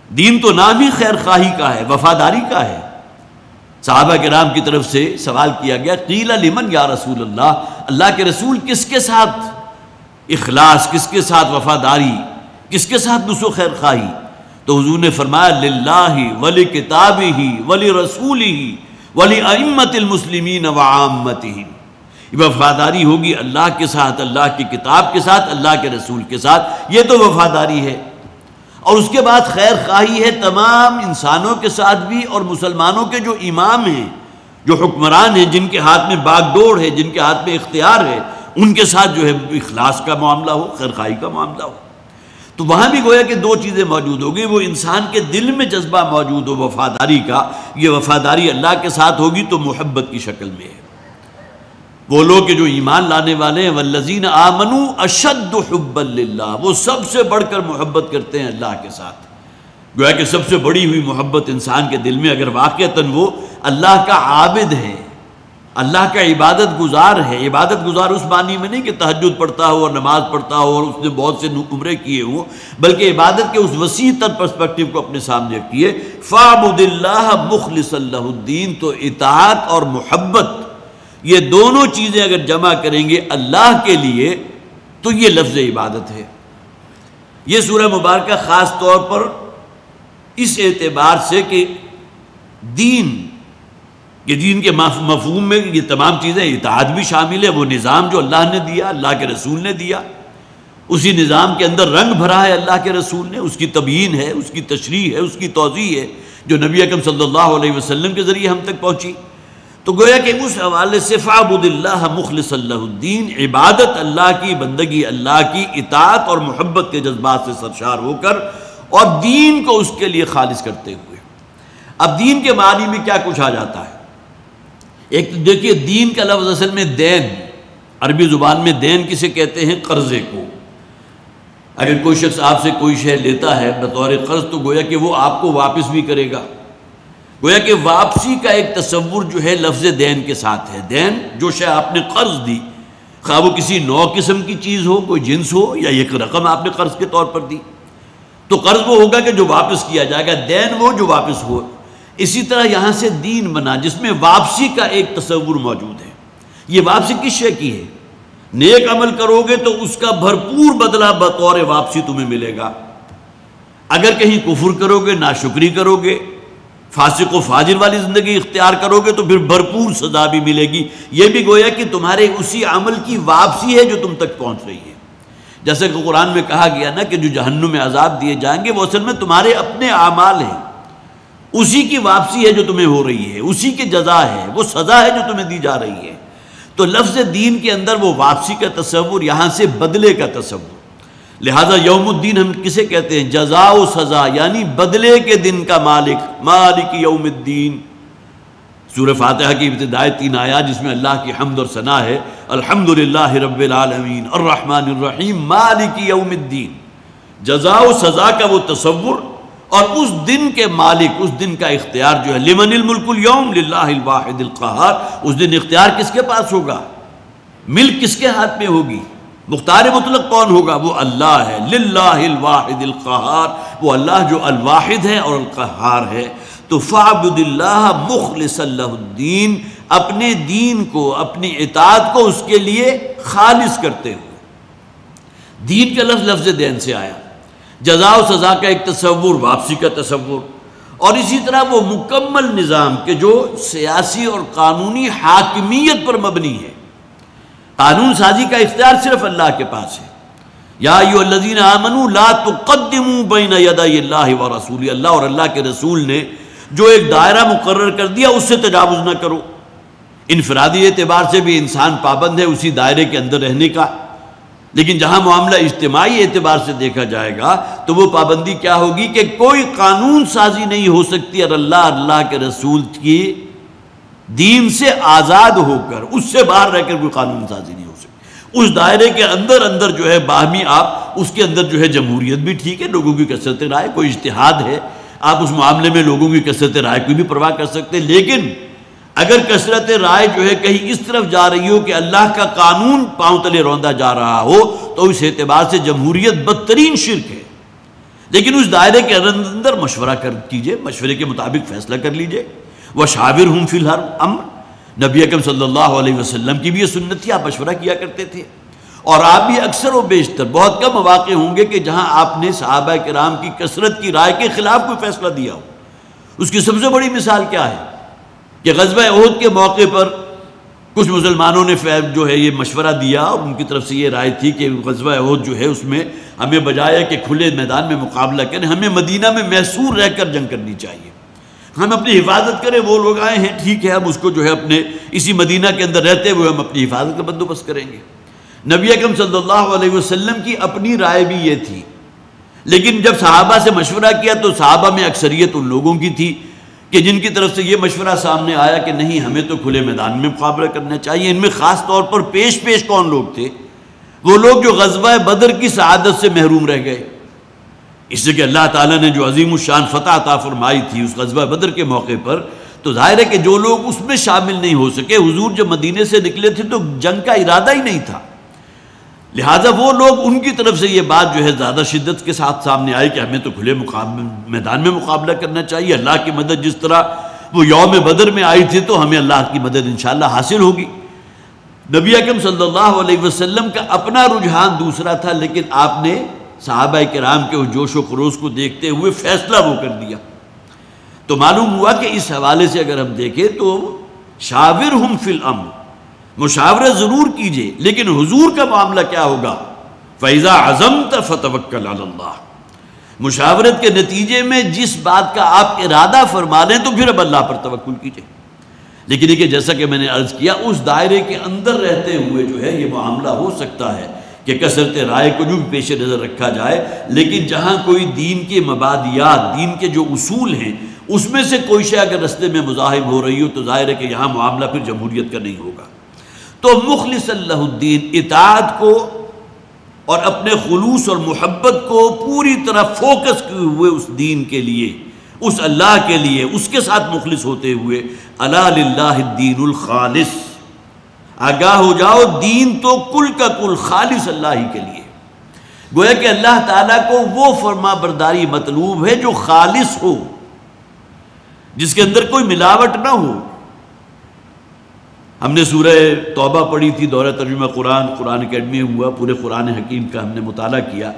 دین تو نام ہی خیر خواہی کا ہے، وفاداری کا ہے۔ صحابہ کرام کی طرف سے سوال کیا گیا قیل لمن یا رسول اللہ، اللہ کے رسول کس کے ساتھ اخلاص، کس کے ساتھ وفاداری، کس کے ساتھ نصح و خیر خواہی؟ تو حضور نے فرمایا للہ ولکتابہ ولرسولہ ولأئمۃ المسلمین وعامتہم، وفاداری ہوگی اللہ کے ساتھ، اللہ کی کتاب کے ساتھ، اللہ کے رسول کے ساتھ، یہ تو وفاداری ہے۔ اور اس کے بعد خیر خواہی ہے تمام انسانوں کے ساتھ بھی، اور مسلمانوں کے جو امام ہیں، جو حکمران ہیں، جن کے ہاتھ میں باغ ڈور ہے، جن کے ہاتھ میں اختیار ہے، ان کے ساتھ جو ہے اخلاص کا معاملہ ہو، خیر خواہی کا معاملہ ہو۔ تو وہاں بھی گویا کہ دو چیزیں موجود ہوگی، وہ انسان کے دل میں جذبہ موجود ہو وفاداری کا، یہ وفاداری اللہ کے ساتھ ہوگی تو محبت کی شکل میں ہے۔ وہ لوگ کہ جو ایمان لانے والے ہیں والذین آمنوا اشد حبا للہ، وہ سب سے بڑھ کر محبت کرتے ہیں اللہ کے ساتھ۔ گویا کہ سب سے بڑی ہوئی محبت انسان کے دل میں اگر واقعتاً وہ اللہ کا عابد ہے، اللہ کا عبادت گزار ہے، عبادت گزار اس معنی میں نہیں کہ تہجد پڑھتا ہو اور نماز پڑھتا ہو اور اس نے بہت سے عمرے کیے ہوں، بلکہ عبادت کے اس وسیع تر پرسپیکٹیو کو اپنے سامنے رکھیے، فَاعْبُدِ اللَّهَ مُخْلِصًا لَهُ الدِّينَ، تو اطاعت اور محبت یہ دونوں چیزیں اگر جمع کریں گے اللہ کے لیے تو یہ لفظ عبادت ہے۔ یہ سورہ مبارکہ خاص طور پر اس اعتبار سے کہ دین کے مفہوم میں یہ تمام چیزیں، اطاعت بھی شامل ہے، وہ نظام جو اللہ نے دیا، اللہ کے رسول نے دیا، اسی نظام کے اندر رنگ بھرا ہے اللہ کے رسول نے، اس کی تبیین ہے، اس کی تشریح ہے، اس کی توضیح ہے جو نبی اکرم صلی اللہ علیہ وسلم کے ذریعے ہم تک پہنچی۔ تو گویا کہ اس حوالے سے فَاعْبُدِ اللَّهَ مُخْلِصًا لَهُ الدِّينَ، عبادت اللہ کی، بندگی اللہ کی، اطاعت اور محبت کے جذبات سے سرشار ہو کر اور دین کو اس کے لیے خالص کرتے ہوئے۔ اب دین کے معنی میں کیا کچھ آ جاتا ہے؟ ایک دیکھیے، دین کا لفظ اصل میں دین، عربی زبان میں دین کسے کہتے ہیں؟ قرضے کو۔ اگر کوئی شخص آپ سے کوئی شے لیتا ہے بطور قرض تو گویا کہ وہ آپ کو واپس بھی کرے گا، گویا کہ واپسی کا ایک تصور جو ہے لفظ دین کے ساتھ ہے۔ دین جو شے آپ نے قرض دی، خواہ وہ کسی نو قسم کی چیز ہو، کوئی جنس ہو، یا ایک رقم آپ نے قرض کے طور پر دی، تو قرض وہ ہوگا کہ جو واپس کیا جائے گا، دین وہ جو واپس ہو۔ اسی طرح یہاں سے دین بنا جس میں واپسی کا ایک تصور موجود ہے۔ یہ واپسی کس شے کی ہے؟ نیک عمل کرو گے تو اس کا بھرپور بدلہ بطور واپسی تمہیں ملے گا، اگر کہیں کفر کرو گے، ناشکری کرو گے، فاسق و فاجر والی زندگی اختیار کرو گے تو پھر بھرپور سزا بھی ملے گی۔ یہ بھی گویا کہ تمہارے اسی عمل کی واپسی ہے جو تم تک پہنچ رہی ہے۔ جیسے کہ قرآن میں کہا گیا نا کہ جو جہنم میں عذاب دیے جائیں گے وہ اصل میں تمہارے اپنے اعمال ہیں، اسی کی واپسی ہے جو تمہیں ہو رہی ہے، اسی کی جزا ہے، وہ سزا ہے جو تمہیں دی جا رہی ہے۔ تو لفظ دین کے اندر وہ واپسی کا تصور، یہاں سے بدلے کا تصور۔ لہذا یوم الدین ہم کسے کہتے ہیں؟ جزا و سزا، یعنی بدلے کے دن کا مالک، مالک یوم الدین۔ سورہ فاتحہ کی ابتدائی 3 آیات جس میں اللہ کی حمد اور ثنا ہے، الحمدللہ رب العالمین الرحمن الرحیم مالک یوم الدین۔ جزا و سزا کا وہ تصور اور اس دن کے مالک، اس دن کا اختیار جو ہے، لمن الملک اليوم للہ الواحد القہار، اس دن اختیار کس کے پاس ہوگا؟ ملک کس کے ہاتھ میں ہوگی؟ مختار مطلق کون ہوگا؟ وہ اللہ ہے، للہ الواحد القہار، وہ اللہ جو الواحد ہے اور القہار ہے۔ تو فاعبد اللہ مخلصا لہ الدین، اپنے دین کو، اپنی اطاعت کو اس کے لیے خالص کرتے ہوئے۔ دین کا لفظ دین سے آیا، جزا و سزا کا ایک تصور، واپسی کا تصور، اور اسی طرح وہ مکمل نظام کہ جو سیاسی اور قانونی حاکمیت پر مبنی ہے۔ قانون سازی کا اختیار صرف اللہ کے پاس ہے۔ یا ایھا الذین آمنوا لا تقدموا بین یدی اللہ ورسولہ، اللہ اور اللہ کے رسول نے جو ایک دائرہ مقرر کر دیا اس سے تجاوز نہ کرو۔ انفرادی اعتبار سے بھی انسان پابند ہے اسی دائرے کے اندر رہنے کا، لیکن جہاں معاملہ اجتماعی اعتبار سے دیکھا جائے گا تو وہ پابندی کیا ہوگی کہ کوئی قانون سازی نہیں ہو سکتی اور اللہ کے رسول کی دین سے آزاد ہو کر، اس سے باہر رہ کر کوئی قانون سازی نہیں ہو سکتی۔ اس دائرے کے اندر جو ہے باہمی آپ اس کے اندر جو ہے جمہوریت بھی ٹھیک ہے، لوگوں کی کثرت رائے، کوئی اجتہاد ہے، آپ اس معاملے میں لوگوں کی کثرت رائے کی بھی پرواہ کر سکتے ہیں، لیکن اگر کثرت رائے جو ہے کہیں اس طرف جا رہی ہو کہ اللہ کا قانون پاؤں تلے روندا جا رہا ہو تو اس اعتبار سے جمہوریت بدترین شرک ہے۔ لیکن اس دائرے کے اندر مشورہ کیجئے، مشورے کے مطابق فیصلہ کر لیجئے۔ وَشَاوِرْهُمْ فِي الْأَمْرِ، نبی اکرم صلی اللہ علیہ وسلم کی بھی یہ سنت تھی، آپ مشورہ کیا کرتے تھے، اور آپ بھی اکثر و بیشتر، بہت کم مواقع ہوں گے کہ جہاں آپ نے صحابہ کرام کی کثرت کی رائے کے خلاف کوئی فیصلہ دیا ہو۔ اس کی سب سے بڑی مثال کیا ہے کہ غزوہ احد کے موقع پر کچھ مسلمانوں نے جو ہے یہ مشورہ دیا اور ان کی طرف سے یہ رائے تھی کہ غزوہ احد جو ہے اس میں ہمیں بجائے کہ کھلے میدان میں مقابلہ کریں، ہمیں مدینہ میں محصور رہ کر جنگ کرنی چاہیے، ہم اپنی حفاظت کریں، وہ لوگ آئے ہیں ٹھیک ہے، ہم اس کو جو ہے اپنے اسی مدینہ کے اندر رہتے ہوئے ہم اپنی حفاظت کا بندوبست کریں گے۔ نبی اکرم صلی اللہ علیہ وسلم کی اپنی رائے بھی یہ تھی، لیکن جب صحابہ سے مشورہ کیا تو صحابہ میں اکثریت ان لوگوں کی تھی کہ جن کی طرف سے یہ مشورہ سامنے آیا کہ نہیں، ہمیں تو کھلے میدان میں مقابلہ کرنا چاہیے۔ ان میں خاص طور پر پیش کون لوگ تھے؟ وہ لوگ جو غزوہ بدر کی سعادت سے محروم رہ گئے، اس سے کہ اللہ تعالیٰ نے جو عظیم الشان فتح عطا فرمائی تھی اس غزوہ بدر کے موقع پر، تو ظاہر ہے کہ جو لوگ اس میں شامل نہیں ہو سکے، حضور جب مدینے سے نکلے تھے تو جنگ کا ارادہ ہی نہیں تھا، لہٰذا وہ لوگ، ان کی طرف سے یہ بات جو ہے زیادہ شدت کے ساتھ سامنے آئی کہ ہمیں تو کھلے میدان میں مقابلہ کرنا چاہیے، اللہ کی مدد جس طرح وہ یوم بدر میں آئی تھی تو ہمیں اللہ کی مدد انشاءاللہ حاصل ہوگی۔ نبی اکرم صلی اللہ علیہ وسلم کا اپنا رجحان دوسرا تھا، لیکن آپ نے صحابہ کرام کے اس جوش و خروش کو دیکھتے ہوئے فیصلہ وہ کر دیا۔ تو معلوم ہوا کہ اس حوالے سے اگر ہم دیکھیں تو شاورہم فی الامر، مشاورہ ضرور کیجئے، لیکن حضور کا معاملہ کیا ہوگا؟ فَإِذَا عَزَمْتَ فَتَوَكَّلْ عَلَى اللَّهِ، مشاورت کے نتیجے میں جس بات کا آپ ارادہ فرما لیں تو پھر اب اللہ پر توکل کیجئے۔ لیکن یہ کہ جیسا کہ میں نے عرض کیا، اس دائرے کے اندر رہتے ہوئے جو ہے یہ معاملہ ہو سکتا ہے کہ کثرت رائے کو جو بھی پیش نظر رکھا جائے، لیکن جہاں کوئی دین کے مبادیات، دین کے جو اصول ہیں، اس میں سے کوئی شے اگر رستے میں مزاحم ہو رہی ہو تو ظاہر ہے کہ یہاں معاملہ پھر جمہوریت کا نہیں ہوگا۔ تو مخلص اللہ الدین، اطاعت کو اور اپنے خلوص اور محبت کو پوری طرح فوکس کیے ہوئے اس دین کے لیے، اس اللہ کے لیے، اس کے ساتھ مخلص ہوتے ہوئے، الا للہ الدین الخالص، آگاہ ہو جاؤ دین تو کل کا کل خالص اللہ ہی کے لیے۔ گویا کہ اللہ تعالیٰ کو وہ فرما برداری مطلوب ہے جو خالص ہو، جس کے اندر کوئی ملاوٹ نہ ہو۔ ہم نے سورہ توبہ پڑھی تھی، دورہ ترجمہ قرآن اکیڈمی ہوا، پورے قرآن حکیم کا ہم نے مطالعہ کیا۔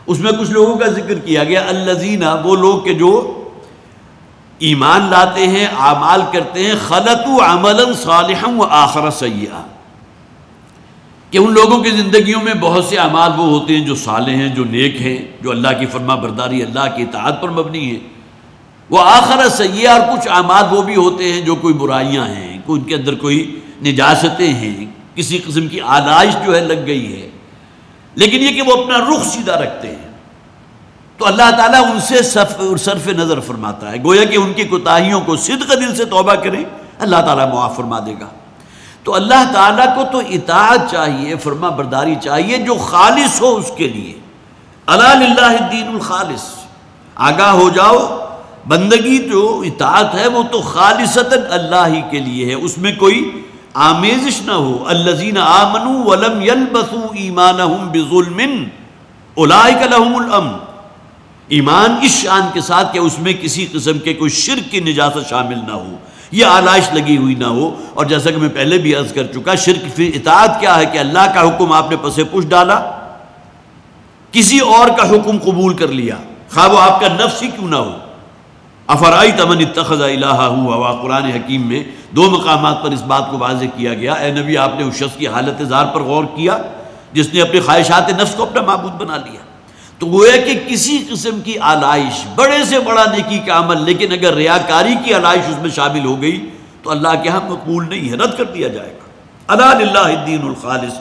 اس میں کچھ لوگوں کا ذکر کیا گیا، الذین، وہ لوگ کہ جو ایمان لاتے ہیں، اعمال کرتے ہیں، خلطوا عملا صالحا وآخر سیئا، کہ ان لوگوں کی زندگیوں میں بہت سے اعمال وہ ہوتے ہیں جو صالح ہیں، جو نیک ہیں، جو اللہ کی فرما برداری، اللہ کی اطاعت پر مبنی ہیں، وآخر سیئا، اور کچھ اعمال وہ بھی ہوتے ہیں جو کوئی برائیاں ہیں، ان کے اندر کوئی نجاستیں ہیں، کسی قسم کی آلائش جو ہے لگ گئی ہے، لیکن یہ کہ وہ اپنا رخ سیدھا رکھتے ہیں، تو اللہ تعالیٰ ان سے صرف نظر فرماتا ہے۔ گویا کہ ان کی کوتاہیوں کو صدق دل سے توبہ کریں، اللہ تعالیٰ معاف فرما دے گا۔ تو اللہ تعالیٰ کو تو اطاعت چاہیے، فرما برداری چاہیے جو خالص ہو اس کے لیے، الا للہ الدین الخالص، آگاہ ہو جاؤ بندگی جو اطاعت ہے وہ تو خالصتاً اللہ ہی کے لیے ہے، اس میں کوئی آمیزش نہ ہو۔ الذین آمنوا ولم یلبسوا ایمانہم بظلم اولئک لہم الامن، ایمان اس شان کے ساتھ کہ اس میں کسی قسم کے کوئی شرک کی نجاست شامل نہ ہو، یہ آلائش لگی ہوئی نہ ہو۔ اور جیسا کہ میں پہلے بھی عرض کر چکا، شرک فی اطاعت کیا ہے کہ اللہ کا حکم آپ نے پسے پش ڈالا، کسی اور کا حکم قبول کر لیا، خواہ وہ آپ کا نفس ہی کیوں نہ ہو۔ افرائیت من اتخذ الہہ ہوا، قرآن حکیم میں 2 مقامات پر اس بات کو واضح کیا گیا۔ اے نبی، آپ نے اس شخص کی حالت زار پر غور کیا جس نے اپنی خواہشات نفس کو اپنا معبود بنا لیا۔ تو گویا کہ کسی قسم کی آلائش، بڑے سے بڑا نیکی کا عمل، لیکن اگر ریاکاری کی آلائش اس میں شامل ہو گئی تو اللہ کے ہاں مقبول نہیں ہے، رد کر دیا جائے گا۔ الا للہ الدین الخالص،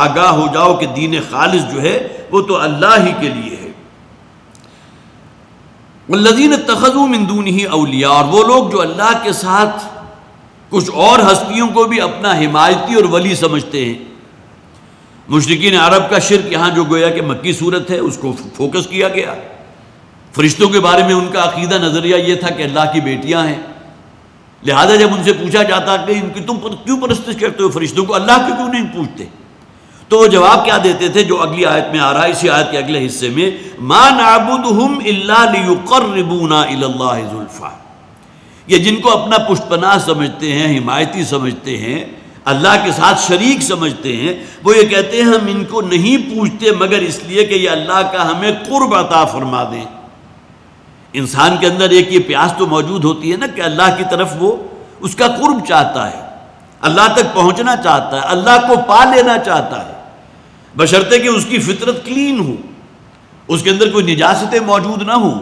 آگاہ ہو جاؤ کہ دین خالص جو ہے وہ تو اللہ ہی کے لیے ہے۔ والذین اتخذوا من دونہ اولیاء، اور وہ لوگ جو اللہ کے ساتھ کچھ اور ہستیوں کو بھی اپنا حمایتی اور ولی سمجھتے ہیں۔ مشرکین عرب کا شرک یہاں جو گویا کہ مکی صورت ہے اس کو فوکس کیا گیا۔ فرشتوں کے بارے میں ان کا عقیدہ نظریہ یہ تھا کہ اللہ کی بیٹیاں ہیں، لہذا جب ان سے پوچھا جاتا کہ ان کی تم کیوں پرستش کرتے ہو فرشتوں کو، اللہ کو کیوں نہیں پوچھتے، تو وہ جواب کیا دیتے تھے جو اگلی آیت میں آ رہا ہے، اسی آیت کے اگلے حصے میں، ما نعبدہم الا لیقربونا الی اللہ زلفیٰ، یہ جن کو اپنا پشت پناہ سمجھتے ہیں، حمایتی سمجھتے ہیں، اللہ کے ساتھ شریک سمجھتے ہیں، وہ یہ کہتے ہیں ہم ان کو نہیں پوچھتے مگر اس لیے کہ یہ اللہ کا ہمیں قرب عطا فرما دیں۔ انسان کے اندر ایک یہ پیاس تو موجود ہوتی ہے نا کہ اللہ کی طرف وہ اس کا قرب چاہتا ہے، اللہ تک پہنچنا چاہتا ہے، اللہ کو پا لینا چاہتا ہے، بشرطے کہ اس کی فطرت کلین ہو، اس کے اندر کوئی نجاستیں موجود نہ ہوں۔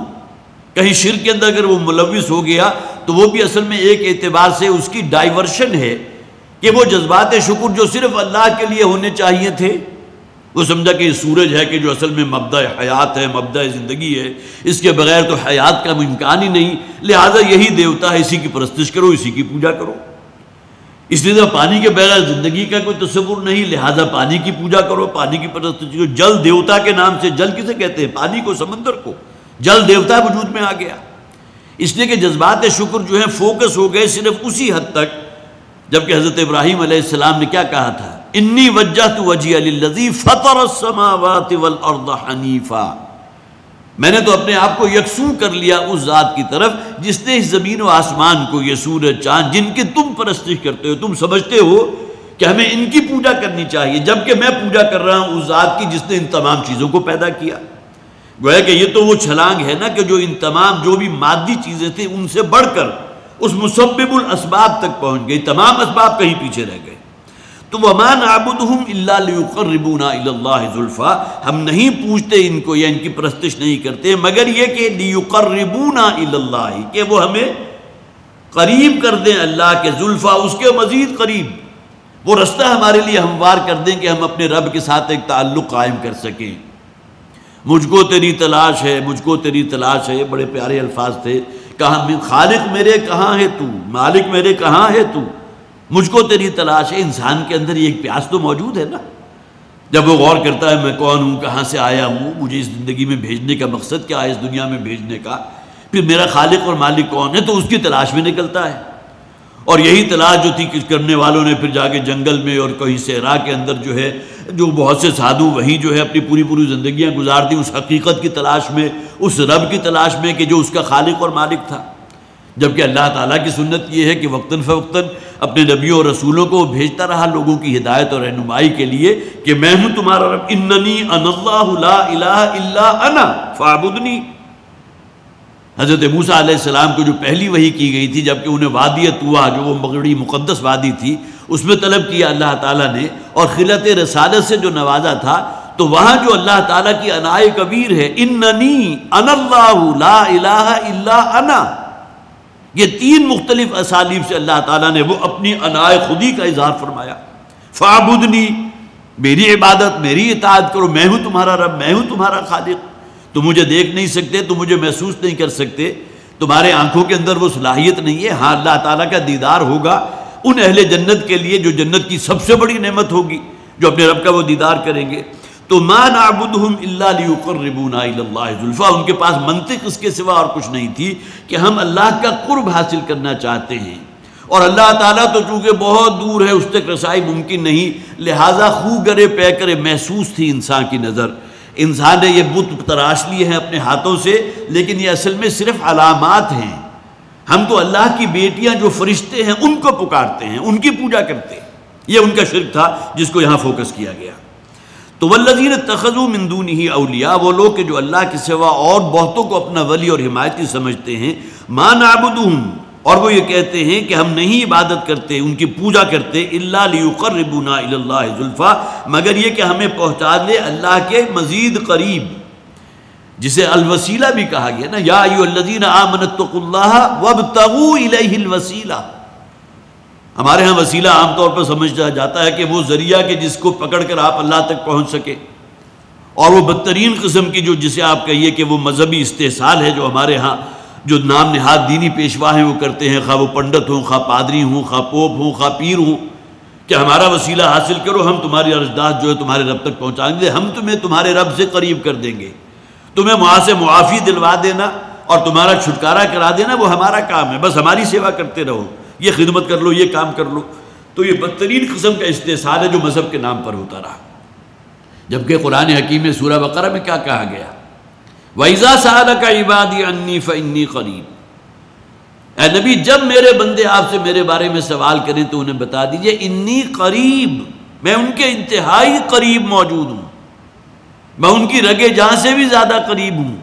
کہیں شرک کے اندر اگر وہ ملوث ہو گیا تو وہ بھی اصل میں ایک اعتبار سے اس کی ڈائیورشن ہے کہ وہ جذبات شکر جو صرف اللہ کے لیے ہونے چاہیے تھے، وہ سمجھا کہ یہ سورج ہے کہ جو اصل میں مبدأ حیات ہے، مبدأ زندگی ہے، اس کے بغیر تو حیات کا امکان ہی نہیں، لہٰذا یہی دیوتا ہے، اسی کی پرستش کرو، اسی کی پوجا کرو۔ اس لیے پانی کے بغیر زندگی کا کوئی تصور نہیں، لہٰذا پانی کی پوجا کرو، پانی کی پرستش کرو۔ جل دیوتا کے نام سے، جل کسے کہتے ہیں؟ پانی کو، سمندر کو، جل دیوتا وجود میں آ گیا۔ اس لیے کہ جذبات شکر جو ہیں فوکس ہو گئے صرف اسی حد تک، جبکہ حضرت ابراہیم علیہ السلام نے کیا کہا تھا؟ انی وجہت وجہی للذی فطر السماوات والارض حنیفا، میں نے تو اپنے آپ کو یکسو کر لیا اس ذات کی طرف جس نے اس زمین و آسمان کو، یہ سورج چاند جن کی تم پرستش کرتے ہو، تم سمجھتے ہو کہ ہمیں ان کی پوجا کرنی چاہیے، جبکہ میں پوجا کر رہا ہوں اس ذات کی جس نے ان تمام چیزوں کو پیدا کیا۔ گویا کہ یہ تو وہ چھلانگ ہے نا کہ جو ان تمام جو بھی مادی چیزیں تھیں ان سے بڑھ کر اس مسبب الاسباب تک پہنچ گئی، تمام اسباب کہیں پیچھے رہ گئے۔ تو وَمَا نَعْبُدُهُمْ إِلَّا لِيُقَرِّبُونَا إِلَى اللَّهِ زُلْفَىٰ، ہم نہیں پوچھتے ان کو یا ان کی پرستش نہیں کرتے مگر یہ کہ لِيُقَرِّبُونَا إِلَى اللَّهِ، کہ وہ ہمیں قریب کر دیں اللہ کے، زلفا اس کے مزید قریب، وہ رستہ ہمارے لیے ہموار کر دیں کہ ہم اپنے رب کے ساتھ ایک تعلق قائم کر سکیں۔ مجھ کو تیری تلاش ہے، مجھ کو تیری تلاش ہے، یہ بڑے پیارے الفاظ تھے۔ کہاں خالق میرے کہاں ہے تو، مالک میرے کہاں ہے تو، مجھ کو تیری تلاش ہے۔ انسان کے اندر یہ ایک پیاس تو موجود ہے نا، جب وہ غور کرتا ہے میں کون ہوں، کہاں سے آیا ہوں، مجھے اس زندگی میں بھیجنے کا مقصد کیا ہے، اس دنیا میں بھیجنے کا، پھر میرا خالق اور مالک کون ہے، تو اس کی تلاش میں نکلتا ہے۔ اور یہی تلاش جو تھی کچھ کرنے والوں نے پھر جا کے جنگل میں اور کہیں صحرا کے اندر جو ہے، جو بہت سے سادھو وہیں جو ہے اپنی پوری زندگیاں گزار دیں اس حقیقت کی تلاش میں، اس رب کی تلاش میں کہ جو اس کا خالق اور مالک تھا۔ جبکہ اللہ تعالیٰ کی سنت یہ ہے کہ وقتاً فوقتاً اپنے نبیوں اور رسولوں کو بھیجتا رہا لوگوں کی ہدایت اور رہنمائی کے لیے کہ میں ہوں تمہارا رب، اننی انا اللہ لا الہ الا انا فاعبدنی۔ حضرت موسیٰ علیہ السلام کو جو پہلی وحی کی گئی تھی، جبکہ انہیں وادی طویٰ جو وہ بڑی مقدس وادی تھی اس میں طلب کیا اللہ تعالیٰ نے، اور خلعت رسالت سے جو نوازا تھا، تو وہاں جو اللہ تعالیٰ کی عنائے کبیر ہے، اننی انا اللہ لا الہ الا انا، یہ تین مختلف اسالیب سے اللہ تعالیٰ نے وہ اپنی عنائے خودی کا اظہار فرمایا۔ فاعبدنی، میری عبادت، میری اطاعت کرو، میں ہوں تمہارا رب، میں ہوں تمہارا خالق۔ تم مجھے دیکھ نہیں سکتے، تم مجھے محسوس نہیں کر سکتے، تمہارے آنکھوں کے اندر وہ صلاحیت نہیں ہے۔ ہاں اللہ تعالیٰ کا دیدار ہوگا ان اہل جنت کے لیے جو جنت کی سب سے بڑی نعمت ہوگی، جو اپنے رب کا وہ دیدار کریں گے۔ تو ما نعبدہم الا لیقربونا الی اللہ زلفیٰ، ان کے پاس منطق اس کے سوا اور کچھ نہیں تھی کہ ہم اللہ کا قرب حاصل کرنا چاہتے ہیں، اور اللہ تعالیٰ تو چونکہ بہت دور ہے، اس تک رسائی ممکن نہیں، لہٰذا خو گرے پے کرے محسوس تھی انسان کی نظر۔ انسان نے یہ بت تراش لیے ہیں اپنے ہاتھوں سے، لیکن یہ اصل میں صرف علامات ہیں۔ ہم تو اللہ کی بیٹیاں جو فرشتے ہیں ان کو پکارتے ہیں، ان کی پوجا کرتے ہیں، یہ ان کا شرک تھا جس کو یہاں فوکس کیا گیا۔ تو والذین اتخذوا من دونہ اولیاء، وہ لوگ کہ جو اللہ کے سوا اور بہتوں کو اپنا ولی اور حمایتی سمجھتے ہیں، ما نعبدہم، اور وہ یہ کہتے ہیں کہ ہم نہیں عبادت کرتے، ان کی پوجا کرتے، الا لیقربونا الی اللہ زلفیٰ، مگر یہ کہ ہمیں پہنچا دے اللہ کے مزید قریب، جسے الوسیلہ بھی کہا گیا نا، یا ایھا الذین آمنوا اتقوا اللہ وابتغوا الیہ الوسیلہ۔ ہمارے ہاں وسیلہ عام طور پر سمجھا جاتا ہے کہ وہ ذریعہ کہ جس کو پکڑ کر آپ اللہ تک پہنچ سکے، اور وہ بدترین قسم کی جو جسے آپ کہیے کہ وہ مذہبی استحصال ہے، جو ہمارے ہاں جو نام نہاد دینی پیشوا ہیں وہ کرتے ہیں، خواہ وہ پنڈت ہوں، خواہ پادری ہوں، خواہ پوپ ہوں، خواہ پیر ہوں، کہ ہمارا وسیلہ حاصل کرو، ہم تمہاری ارشدات جو ہے تمہارے رب تک پہنچائیں گے، ہم تمہیں تمہارے رب سے قریب کر دیں گے، تمہیں وہاں سے معافی دلوا دینا اور تمہارا چھٹکارا کرا دینا وہ ہمارا کام ہے، بس ہماری سیوا کرتے رہو، یہ خدمت کر لو، یہ کام کر لو۔ تو یہ بدترین قسم کا استحصال ہے جو مذہب کے نام پر ہوتا رہا۔ جبکہ قرآن حکیم میں سورہ بقرہ میں کیا کہا گیا؟ وَإِذَا سَأَلَكَ عِبَادِي عَنِّي فَإِنِّي قَرِيب، اے نبی جب میرے بندے آپ سے میرے بارے میں سوال کریں تو انہیں بتا دیجئے انی قریب، میں ان کے انتہائی قریب موجود ہوں، میں ان کی رگے جہاں سے بھی زیادہ قریب ہوں۔